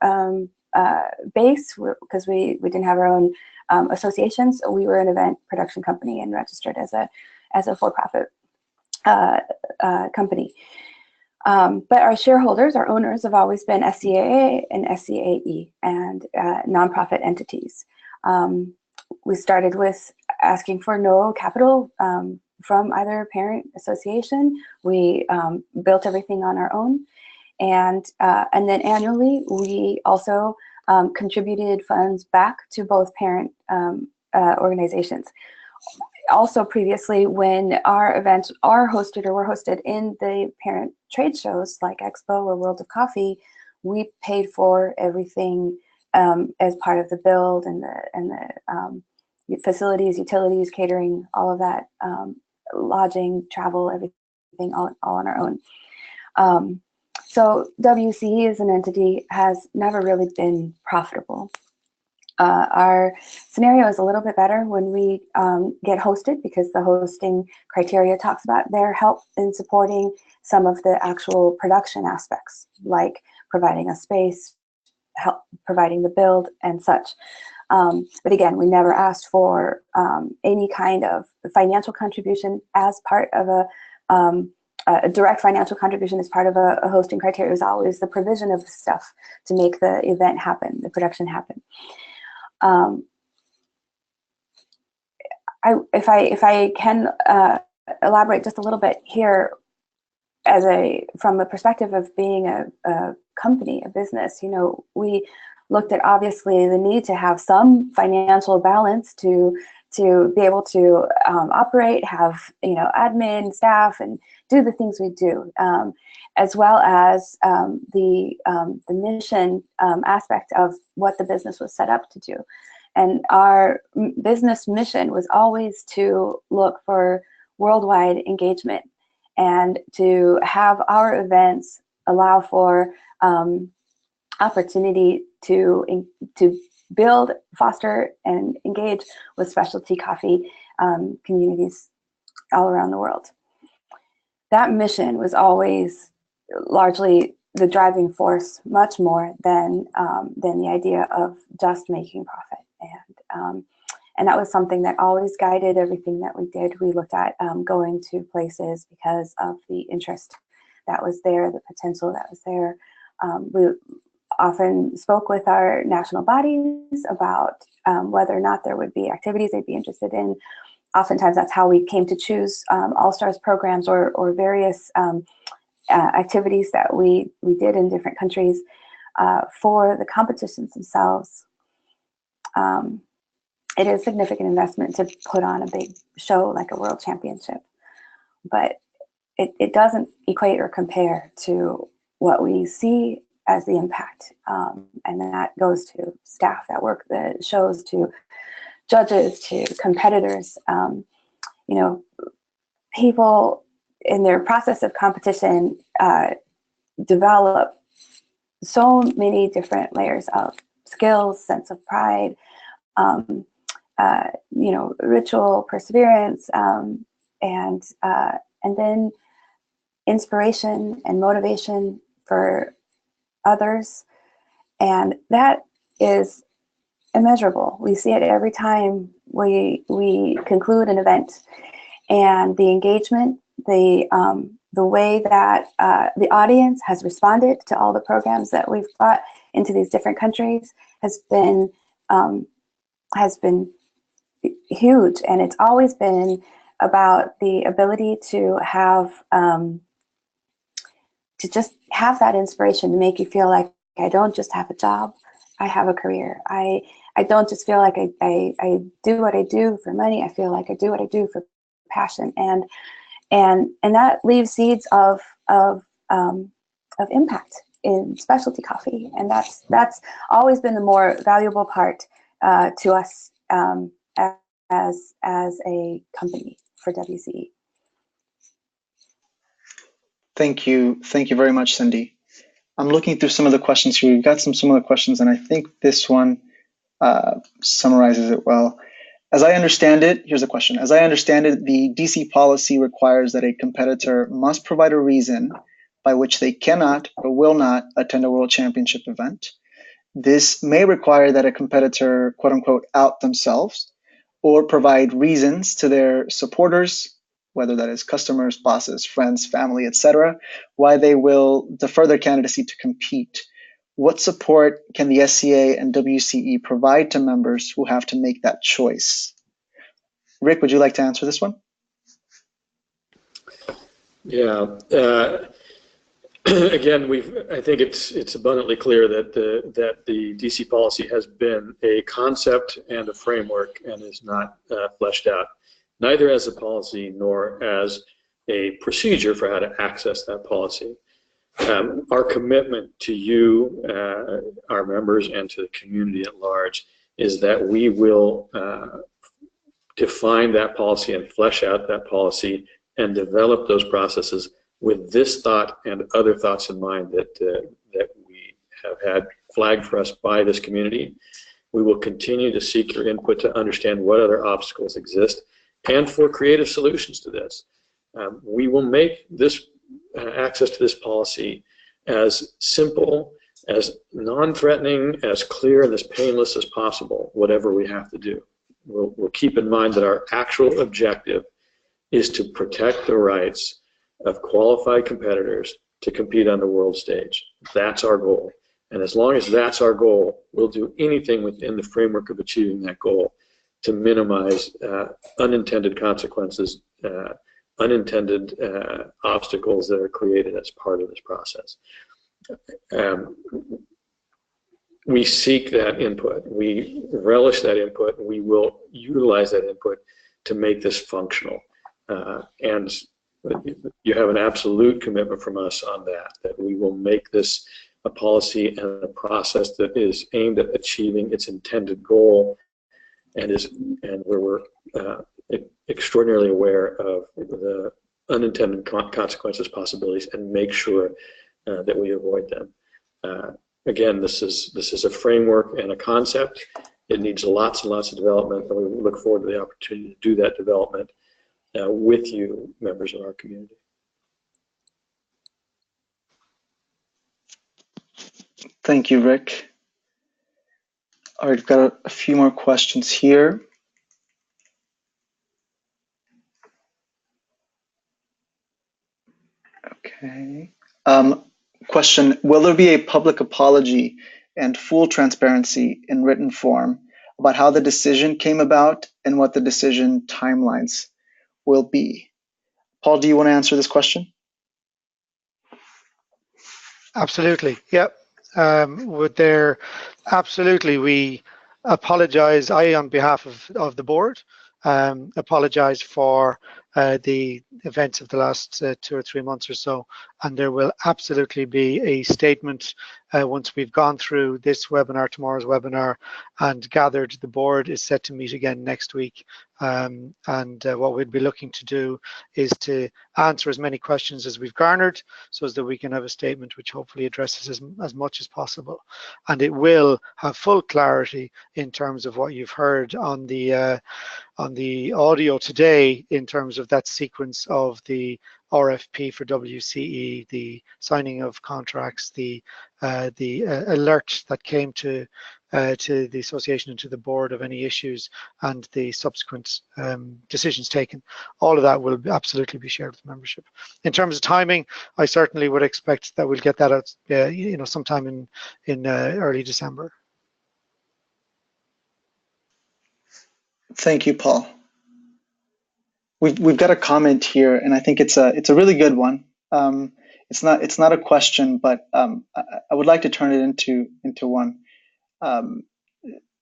base because we didn't have our own associations. We were an event production company and registered as a for-profit company. But our shareholders, our owners, have always been SCA and SCAE and nonprofit entities. We started with asking for no capital from either parent association. We built everything on our own, and then annually we also contributed funds back to both parent organizations. Also previously, when our events are hosted or were hosted in the parent trade shows like Expo or World of Coffee, we paid for everything as part of the build and the facilities, utilities, catering, all of that, lodging, travel, everything, all on our own. So WCE as an entity has never really been profitable. Our scenario is a little bit better when we get hosted, because the hosting criteria talks about their help in supporting some of the actual production aspects, like providing a space, help providing the build and such. But again, we never asked for any kind of financial contribution as part of a direct financial contribution as part of a hosting criteria. It was always the provision of stuff to make the event happen, the production happen. If I can elaborate just a little bit here, from the perspective of being a company, a business, we looked at obviously the need to have some financial balance to be able to operate, have admin staff, and do the things we do, as well as the mission aspect of what the business was set up to do. And our business mission was always to look for worldwide engagement and to have our events allow for opportunity to build, foster, and engage with specialty coffee communities all around the world. That mission was always largely the driving force, much more than the idea of just making profit. And that was something that always guided everything that we did. We looked at going to places because of the interest that was there, the potential that was there. We often spoke with our national bodies about whether or not there would be activities they'd be interested in. Oftentimes that's how we came to choose All-Stars programs or various activities that we did in different countries for the competitions themselves. It is a significant investment to put on a big show like a world championship, but it doesn't equate or compare to what we see as the impact. And that goes to staff that work the shows, to judges, to competitors. People in their process of competition develop so many different layers of skills, sense of pride, ritual, perseverance, and then inspiration and motivation for others. And that is immeasurable. We see it every time we conclude an event, and the engagement, the way that the audience has responded to all the programs that we've brought into these different countries has been huge. And it's always been about the ability to have to just have that inspiration to make you feel like I don't just have a job, I have a career. I don't just feel like I do what I do for money. I feel like I do what I do for passion, and that leaves seeds of impact in specialty coffee, and that's always been the more valuable part to us as a company for WCE. Thank you very much, Cindy. I'm looking through some of the questions here. We've got some similar questions, and I think this one summarizes it well. As I understand it, here's a question. As I understand it, the DC policy requires that a competitor must provide a reason by which they cannot or will not attend a world championship event. This may require that a competitor, quote unquote, out themselves or provide reasons to their supporters, whether that is customers, bosses, friends, family, etc., why they will defer their candidacy to compete. What support can the SCA and WCE provide to members who have to make that choice? Rick, would you like to answer this one? Yeah. Again, I think it's abundantly clear that the DC policy has been a concept and a framework and is not fleshed out, neither as a policy nor as a procedure for how to access that policy. Our commitment to you, our members, and to the community at large is that we will define that policy and flesh out that policy and develop those processes with this thought and other thoughts in mind that we have had flagged for us by this community. We will continue to seek your input to understand what other obstacles exist and for creative solutions to this. We will make this access to this policy as simple, as non-threatening, as clear, and as painless as possible, whatever we have to do. We'll keep in mind that our actual objective is to protect the rights of qualified competitors to compete on the world stage. That's our goal. And as long as that's our goal, we'll do anything within the framework of achieving that goal to minimize unintended consequences, unintended obstacles that are created as part of this process. We seek that input. We relish that input. We will utilize that input to make this functional. And you have an absolute commitment from us on that we will make this a policy and a process that is aimed at achieving its intended goal and where we're extraordinarily aware of the unintended consequences, possibilities, and make sure that we avoid them. Again, this is a framework and a concept. It needs lots and lots of development, and we look forward to the opportunity to do that development with you, members of our community. Thank you, Rick. All right, we've got a few more questions here. Okay. Question, will there be a public apology and full transparency in written form about how the decision came about and what the decision timelines will be? Paul, do you want to answer this question? Absolutely. Yep. Absolutely, we apologize. I, on behalf of the board, apologize for the events of the last 2 or 3 months or so, and there will absolutely be a statement once we've gone through this webinar, tomorrow's webinar, and gathered. The board is set to meet again next week, and what we'd be looking to do is to answer as many questions as we've garnered, so as that we can have a statement which hopefully addresses as much as possible, and it will have full clarity in terms of what you've heard on the audio today, in terms of that sequence of the RFP for WCE, the signing of contracts, the alert that came to the association and to the board of any issues, and the subsequent decisions taken. All of that will absolutely be shared with membership. In terms of timing, I certainly would expect that we'll get that out, sometime in early December. Thank you, Paul. We've got a comment here, and I think it's a really good one. It's not a question, but I would like to turn it into one.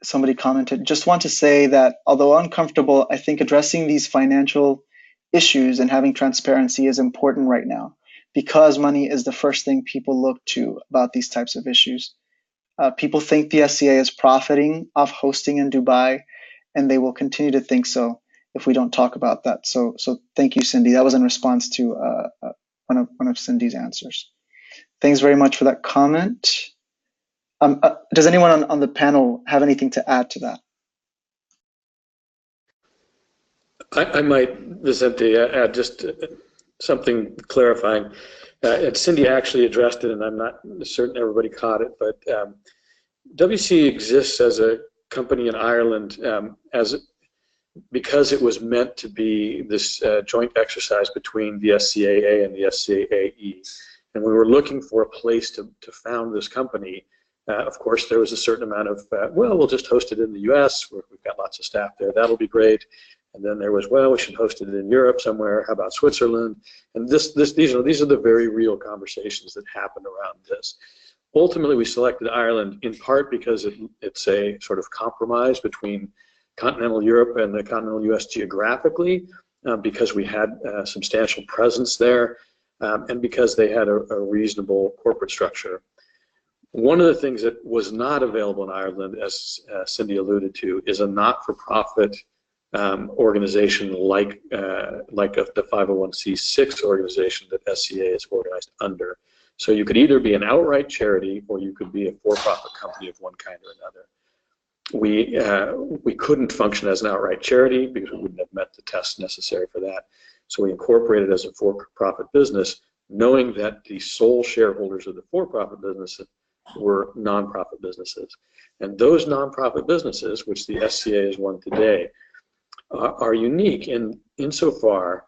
Somebody commented, just want to say that although uncomfortable, I think addressing these financial issues and having transparency is important right now, because money is the first thing people look to about these types of issues. People think the SCA is profiting off hosting in Dubai, and they will continue to think so if we don't talk about that. So thank you, Cindy. That was in response to one of Cindy's answers. Thanks very much for that comment. Does anyone on the panel have anything to add to that? I might, Vicente, add just something clarifying. And Cindy actually addressed it, and I'm not certain everybody caught it, but WC exists as a company in Ireland because it was meant to be this joint exercise between the SCAA and the SCAE. And we were looking for a place to found this company. Of course, there was a certain amount of, well, we'll just host it in the US. We've got lots of staff there. That'll be great. And then there was, well, we should host it in Europe somewhere. How about Switzerland? And these are the very real conversations that happened around this. Ultimately, we selected Ireland in part because it's a sort of compromise between continental Europe and the continental US geographically, because we had a substantial presence there, and because they had a reasonable corporate structure. One of the things that was not available in Ireland, as Cindy alluded to, is a not-for-profit organization like the 501c6 organization that SCA is organized under. So you could either be an outright charity or you could be a for-profit company of one kind or another. We couldn't function as an outright charity because we wouldn't have met the tests necessary for that. So we incorporated as a for-profit business, knowing that the sole shareholders of the for-profit business were nonprofit businesses. And those nonprofit businesses, which the SCA is one today, are unique insofar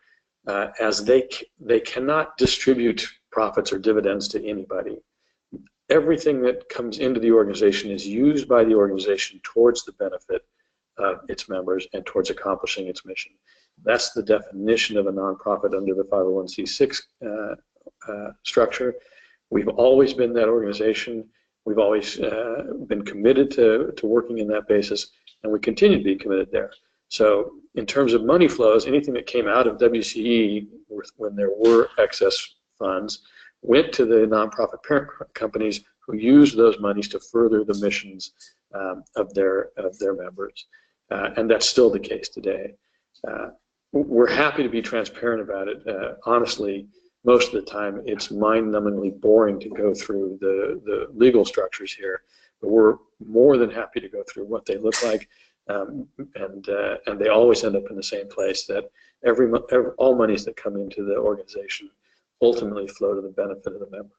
as they cannot distribute profits or dividends to anybody. Everything that comes into the organization is used by the organization towards the benefit of its members and towards accomplishing its mission. That's the definition of a nonprofit under the 501c6 structure. We've always been that organization. We've always been committed to working in that basis, and we continue to be committed there. So in terms of money flows, anything that came out of WCE when there were excess funds went to the nonprofit parent companies who used those monies to further the missions of their members. And that's still the case today. We're happy to be transparent about it. Honestly, most of the time it's mind-numbingly boring to go through the legal structures here, but we're more than happy to go through what they look like. And they always end up in the same place, that all monies that come into the organization ultimately flow to the benefit of the members.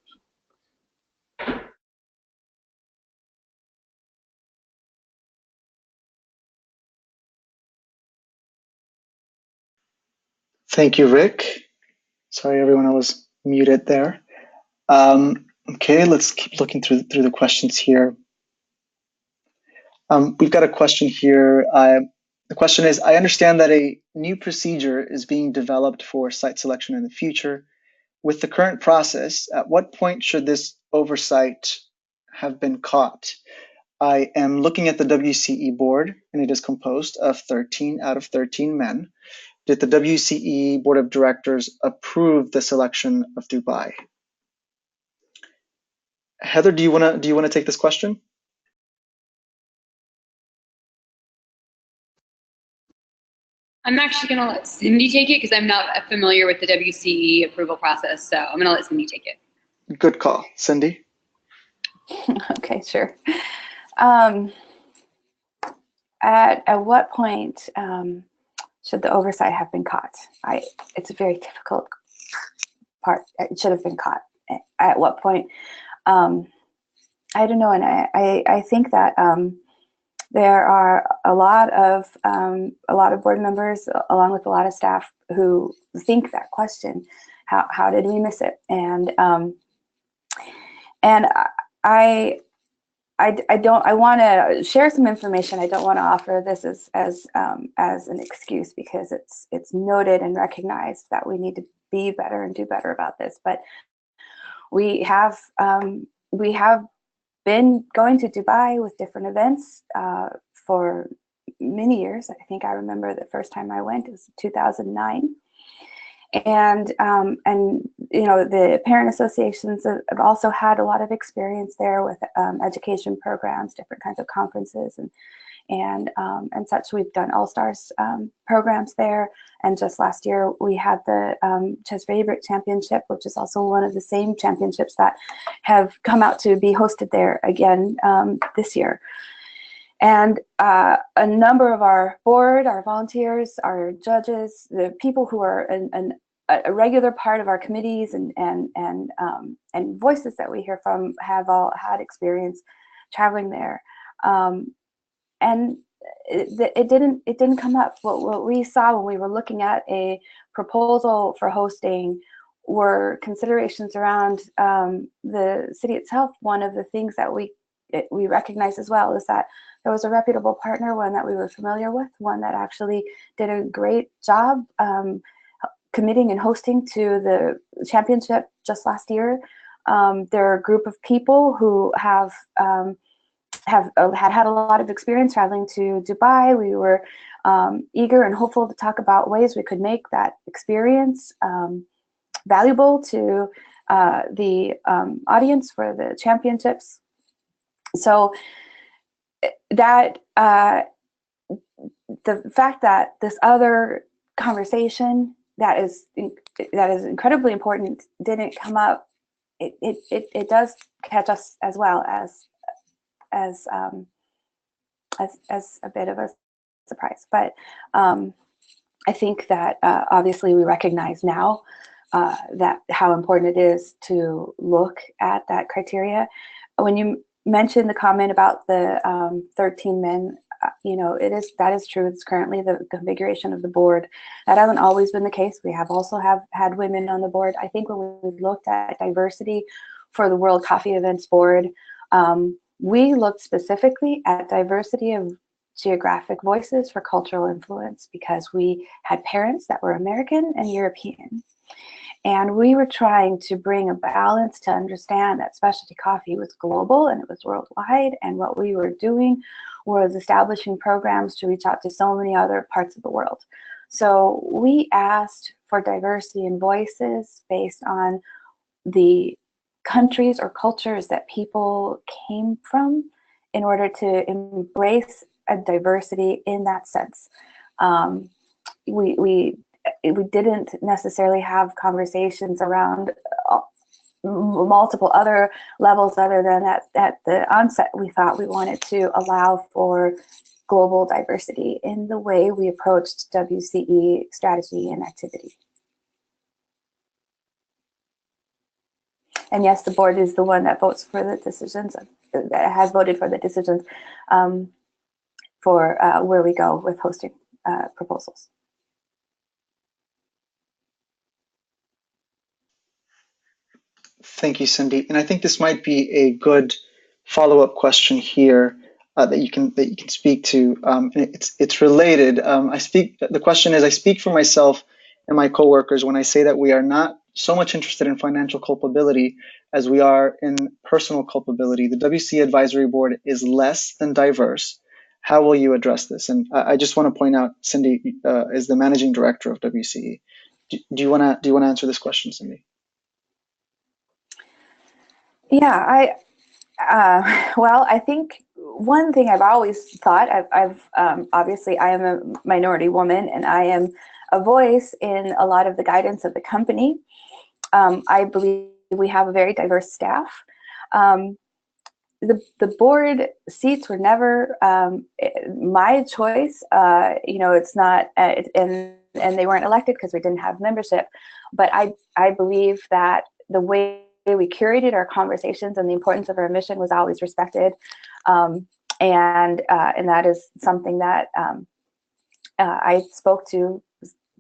Thank you, Rick. Sorry, everyone, I was muted there. Okay, let's keep looking through the questions here. We've got a question here. The question is, I understand that a new procedure is being developed for site selection in the future. With the current process, at what point should this oversight have been caught? I am looking at the WCE board, and it is composed of 13 out of 13 men. Did the WCE board of directors approve the selection of Dubai? Heather, do you want to take this question? I'm actually going to let Cindy take it because I'm not familiar with the WCE approval process, so I'm going to let Cindy take it. Good call. Cindy? Okay, sure. At what point should the oversight have been caught? It's a very difficult part. It should have been caught. At what point? I don't know, and I think that there are a lot of board members, along with a lot of staff, who think that question: how did we miss it? And I want to share some information. I don't want to offer this as an excuse, because it's noted and recognized that we need to be better and do better about this. But we have been going to Dubai with different events for many years. I think I remember the first time I went, it was 2009. And you know, the parent associations have also had a lot of experience there with education programs, different kinds of conferences and such. We've done All-Stars programs there, and just last year we had the Chess Favorite Championship, which is also one of the same championships that have come out to be hosted there again this year. And a number of our board, our volunteers, our judges, the people who are a regular part of our committees and voices that we hear from have all had experience traveling there. And it didn't come up. What we saw when we were looking at a proposal for hosting were considerations around the city itself. One of the things that we recognize as well is that there was a reputable partner, one that we were familiar with, one that actually did a great job committing and hosting to the championship just last year. There are a group of people who have had a lot of experience traveling to Dubai. We were eager and hopeful to talk about ways we could make that experience valuable to the audience for the championships. So that the fact that this other conversation that is incredibly important didn't come up, it does catch us as well as a bit of a surprise. But I think that obviously we recognize now that how important it is to look at that criteria. When you mentioned the comment about the 13 men, that is true. It's currently the configuration of the board. That hasn't always been the case. We have also had women on the board. I think when we looked at diversity for the World Coffee Events Board, we looked specifically at diversity of geographic voices for cultural influence, because we had parents that were American and European. And we were trying to bring a balance to understand that specialty coffee was global and it was worldwide. And what we were doing was establishing programs to reach out to so many other parts of the world. So we asked for diversity in voices based on the countries or cultures that people came from in order to embrace a diversity in that sense. We didn't necessarily have conversations around multiple other levels other than at the onset. We thought we wanted to allow for global diversity in the way we approached WCE strategy and activity. And yes, the board is the one that votes for the decisions, that has voted for the decisions for where we go with hosting proposals. Thank you, Cindy. And I think this might be a good follow-up question here that you can speak to. And it's related. The question is, I speak for myself and my coworkers when I say that we are not so much interested in financial culpability as we are in personal culpability. The WCE Advisory Board is less than diverse. How will you address this? And I just want to point out, Cindy is the managing director of WCE. Do you want to answer this question, Cindy? Yeah, well, I think one thing I've always thought, obviously I am a minority woman and I am a voice in a lot of the guidance of the company. I believe we have a very diverse staff. The board seats were never my choice. It's not, and they weren't elected because we didn't have membership. But I believe that the way we curated our conversations and the importance of our mission was always respected, and that is something that I spoke to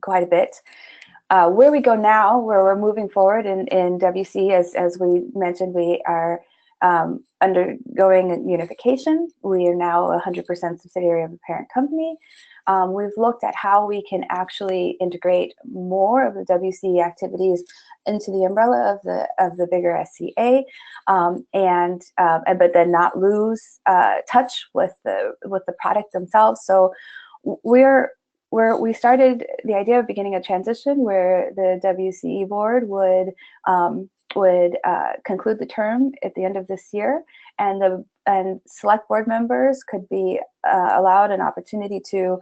quite a bit. Where we go now, where we're moving forward in WC, as we mentioned, we are undergoing unification. We are now 100% subsidiary of a parent company. We've looked at how we can actually integrate more of the WCE activities into the umbrella of the bigger SCA, but then not lose touch with the product themselves. So we started the idea of beginning a transition where the WCE board would conclude the term at the end of this year, and select board members could be allowed an opportunity to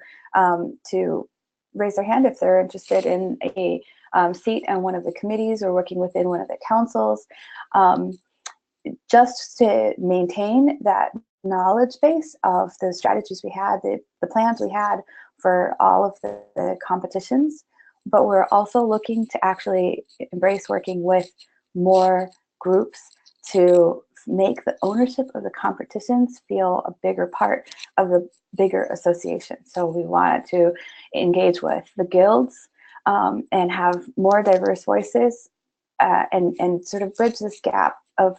raise their hand if they're interested in a seat on one of the committees or working within one of the councils, just to maintain that knowledge base of the strategies we had, the plans we had for all of the competitions, but we're also looking to actually embrace working with more groups to make the ownership of the competitions feel a bigger part of the bigger association. So we wanted to engage with the guilds and have more diverse voices and sort of bridge this gap of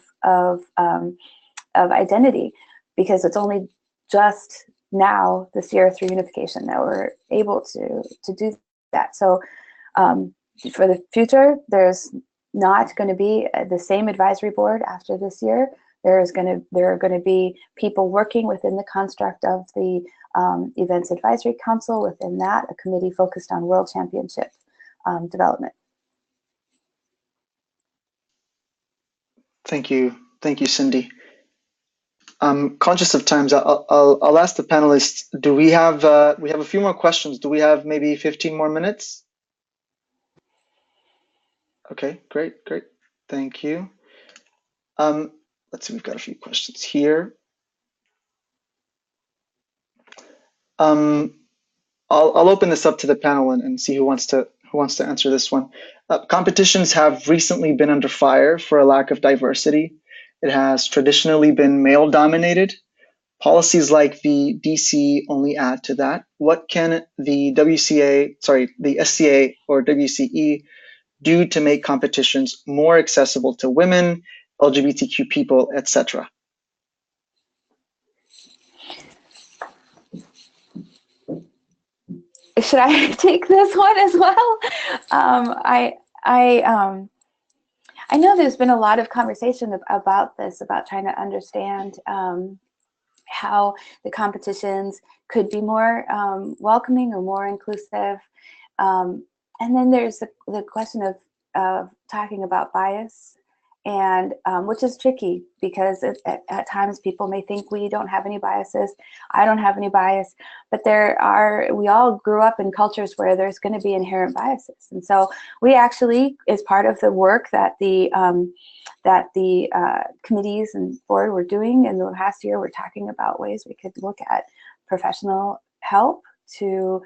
identity, because it's only just now this year through unification that we're able to do that. So for the future, there's not going to be the same advisory board after this year. There are going to be people working within the construct of the Events Advisory Council. Within that, a committee focused on World Championship development. Thank you, Cindy. I'm conscious of times. I'll ask the panelists. Do we have a few more questions? Do we have maybe 15 more minutes? Okay, great. Thank you. Let's see, we've got a few questions here. I'll open this up to the panel and see who wants to answer this one. Competitions have recently been under fire for a lack of diversity. It has traditionally been male-dominated. Policies like the DC only add to that. What can the SCA or WCE do to make competitions more accessible to women, LGBTQ people, etc.? Should I take this one as well? I know there's been a lot of conversation about this, about trying to understand how the competitions could be more welcoming or more inclusive. And then there's the question of talking about bias, and which is tricky because at times people may think we don't have any biases. I don't have any bias, but we all grew up in cultures where there's going to be inherent biases. And so we actually, as part of the work that the committees and board were doing in the past year, we're talking about ways we could look at professional help to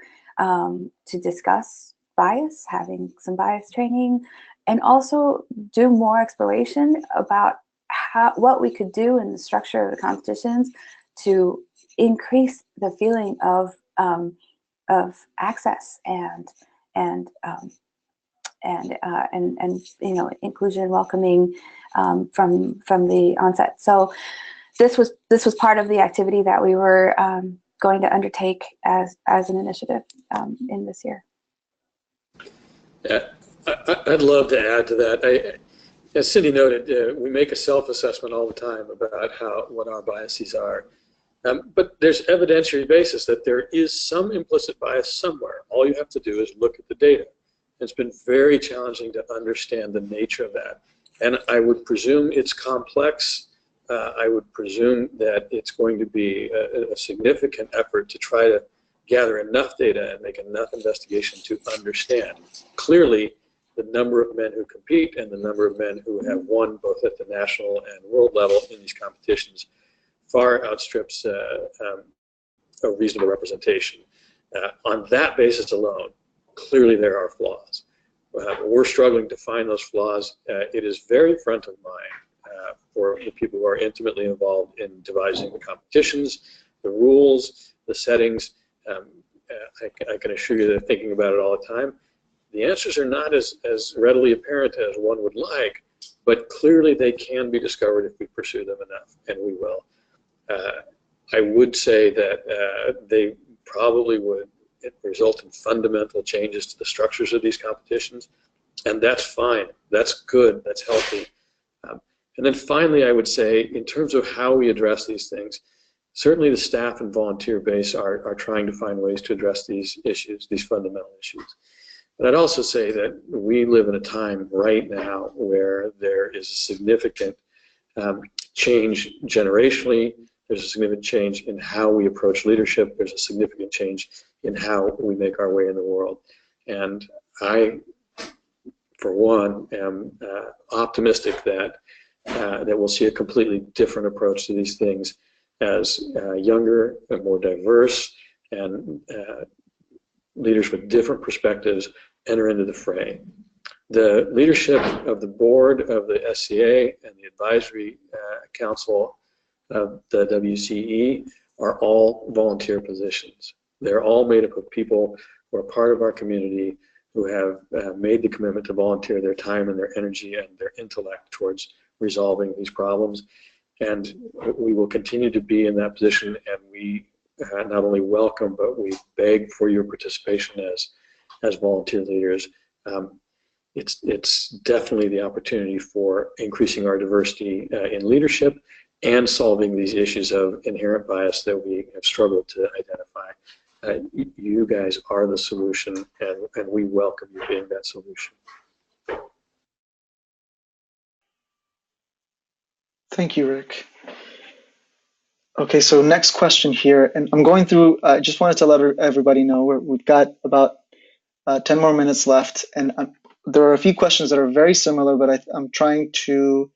discuss bias, having some bias training, and also do more exploration about what we could do in the structure of the competitions to increase the feeling of access and inclusion and welcoming from the onset. So this was part of the activity that we were going to undertake as an initiative in this year. Yeah, I'd love to add to that. As Cindy noted, we make a self-assessment all the time about what our biases are. But there's evidentiary basis that there is some implicit bias somewhere. All you have to do is look at the data. It's been very challenging to understand the nature of that. And I would presume it's complex. I would presume that it's going to be a significant effort to try to gather enough data and make enough investigation to understand. Clearly, the number of men who compete and the number of men who have won both at the national and world level in these competitions far outstrips a reasonable representation. On that basis alone, clearly there are flaws. We're struggling to find those flaws. It is very front of mind for the people who are intimately involved in devising the competitions, the rules, the settings. I can assure you they're thinking about it all the time. The answers are not as readily apparent as one would like, but clearly they can be discovered if we pursue them enough, and we will. I would say that they probably would result in fundamental changes to the structures of these competitions, and that's fine. That's good. That's healthy. And then finally, I would say, in terms of how we address these things, certainly the staff and volunteer base are trying to find ways to address these issues, these fundamental issues. But I'd also say that we live in a time right now where there is a significant change generationally. There's a significant change in how we approach leadership. There's a significant change in how we make our way in the world. And I, for one, am optimistic that we'll see a completely different approach to these things as younger and more diverse and leaders with different perspectives enter into the fray. The leadership of the board of the SCA and the advisory council of the WCE are all volunteer positions. They're all made up of people who are part of our community, who have made the commitment to volunteer their time and their energy and their intellect towards resolving these problems. And we will continue to be in that position, and we not only welcome, but we beg for your participation as volunteer leaders. It's definitely the opportunity for increasing our diversity in leadership and solving these issues of inherent bias that we have struggled to identify. You guys are the solution, and we welcome you being that solution. Thank you, Rick. Okay, so next question here, and I'm going through, I just wanted to let everybody know we've got about 10 more minutes left, and there are a few questions that are very similar, but I'm trying to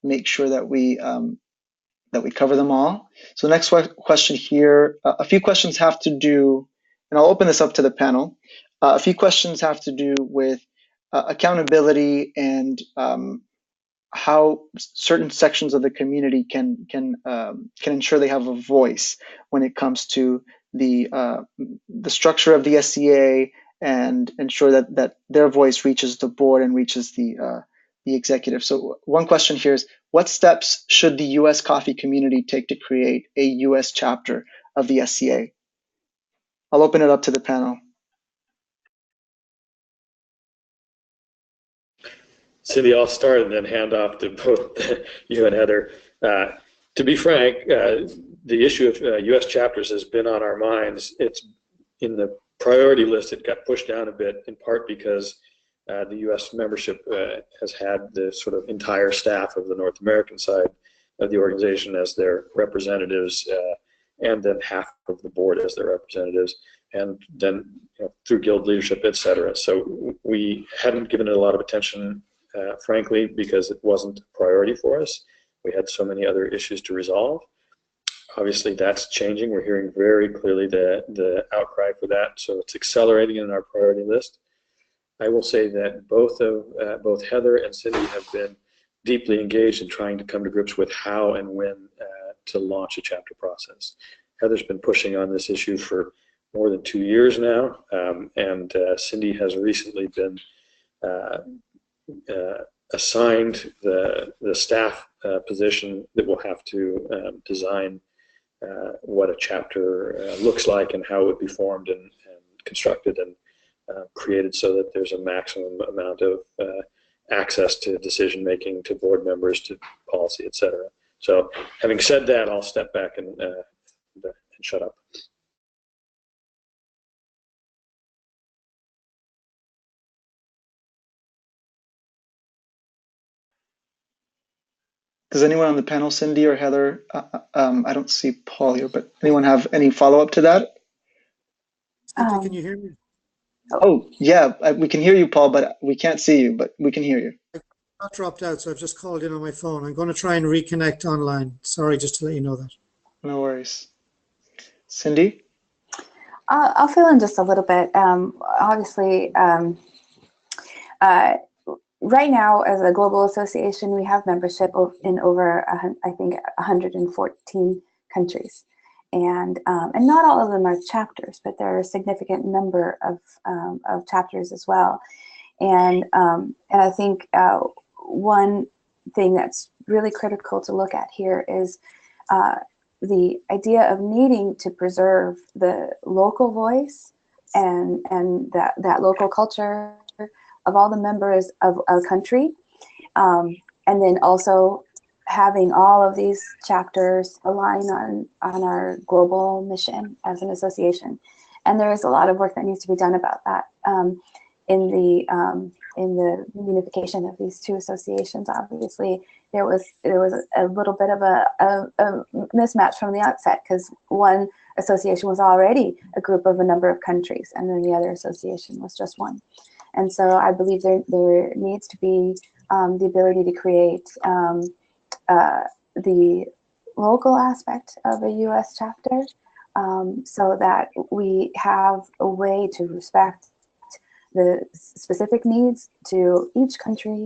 make sure that we cover them all. So next question here, a few questions have to do, and I'll open this up to the panel. A few questions have to do with accountability and how certain sections of the community can ensure they have a voice when it comes to the structure of the SCA and ensure that their voice reaches the board and reaches the executive. So one question here is, what steps should the U.S. coffee community take to create a U.S. chapter of the SCA? I'll open it up to the panel. Cindy, I'll start and then hand off to both you and Heather. To be frank, the issue of U.S. chapters has been on our minds. It's in the priority list. It got pushed down a bit, in part because the U.S. membership has had the sort of entire staff of the North American side of the organization as their representatives, and then half of the board as their representatives, and then through guild leadership, et cetera. So we hadn't given it a lot of attention, frankly, because it wasn't a priority for us. We had so many other issues to resolve. Obviously, that's changing. We're hearing very clearly the outcry for that, so it's accelerating in our priority list. I will say that both Heather and Cindy have been deeply engaged in trying to come to grips with how and when to launch a chapter process. Heather's been pushing on this issue for more than 2 years now, and Cindy has recently been assigned the staff position that will have to design what a chapter looks like and how it would be formed and constructed and created so that there's a maximum amount of access to decision making, to board members, to policy, et cetera. So having said that, I'll step back and shut up. Does anyone on the panel, Cindy or Heather, I don't see Paul here, but anyone have any follow-up to that? Can you hear me? Oh, yeah, we can hear you, Paul, but we can't see you, but we can hear you. I dropped out, so I've just called in on my phone. I'm going to try and reconnect online. Sorry, just to let you know that. No worries. Cindy? I'll fill in just a little bit. Obviously, right now, as a global association, we have membership in over, I think, 114 countries. And not all of them are chapters, but there are a significant number of chapters as well. And I think one thing that's really critical to look at here is the idea of needing to preserve the local voice and that local culture of all the members of a country, and then also having all of these chapters align on our global mission as an association. And there is a lot of work that needs to be done about that in the unification of these two associations. Obviously, there was a little bit of a mismatch from the outset, because one association was already a group of a number of countries, and then the other association was just one. And so I believe there needs to be the ability to create the local aspect of a US chapter, so that we have a way to respect the specific needs to each country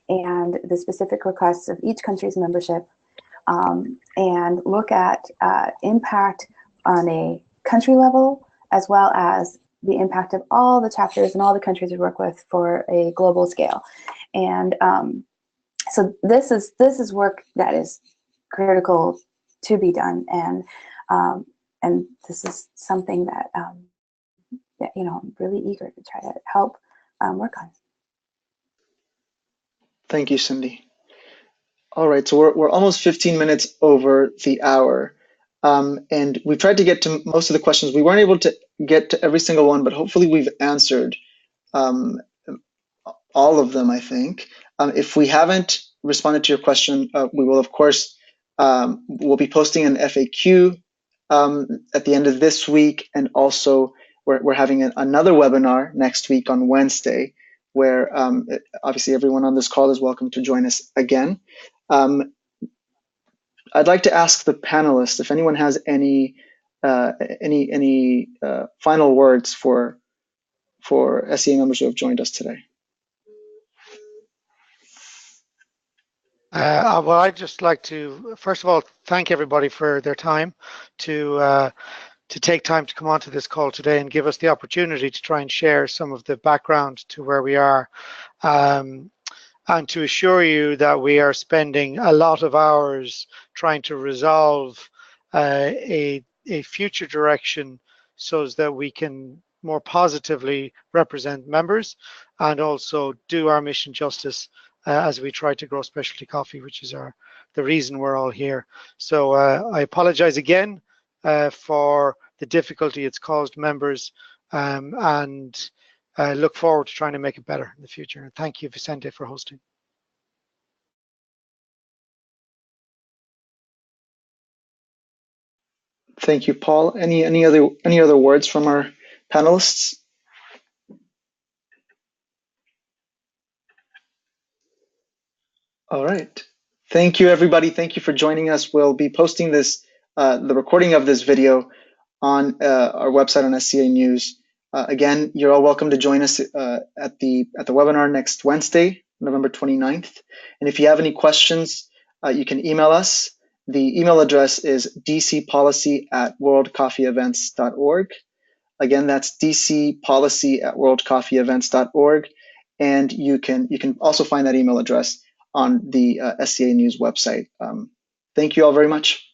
and the specific requests of each country's membership, and look at impact on a country level, as well as the impact of all the chapters and all the countries we work with for a global scale. And so this is work that is critical to be done, and this is something that you know, I'm really eager to try to help work on. Thank you, Cindy. All right, so we're almost 15 minutes over the hour, and we've tried to get to most of the questions. We weren't able to get to every single one, but hopefully we've answered all of them, I think. If we haven't responded to your question, we will, of course, we'll be posting an FAQ at the end of this week, and also we're having another webinar next week on Wednesday, where obviously everyone on this call is welcome to join us again. I'd like to ask the panelists if anyone has any final words for SCA members who have joined us today. Well, I'd just like to, first of all, thank everybody for their time to take time to come onto this call today and give us the opportunity to try and share some of the background to where we are, and to assure you that we are spending a lot of hours trying to resolve a future direction so that we can more positively represent members and also do our mission justice as we try to grow specialty coffee, which is the reason we're all here. So I apologize again for the difficulty it's caused members, and look forward to trying to make it better in the future. And thank you, Vicente, for hosting. Thank you, Paul. Any other words from our panelists? All right. Thank you, everybody. Thank you for joining us. We'll be posting this, the recording of this video on our website on SCA News. Again, you're all welcome to join us at the webinar next Wednesday, November 29th. And if you have any questions, you can email us. The email address is dcpolicy@worldcoffeeevents.org. Again, that's dcpolicy@worldcoffeeevents.org. And you can also find that email address on the SCA News website. Thank you all very much.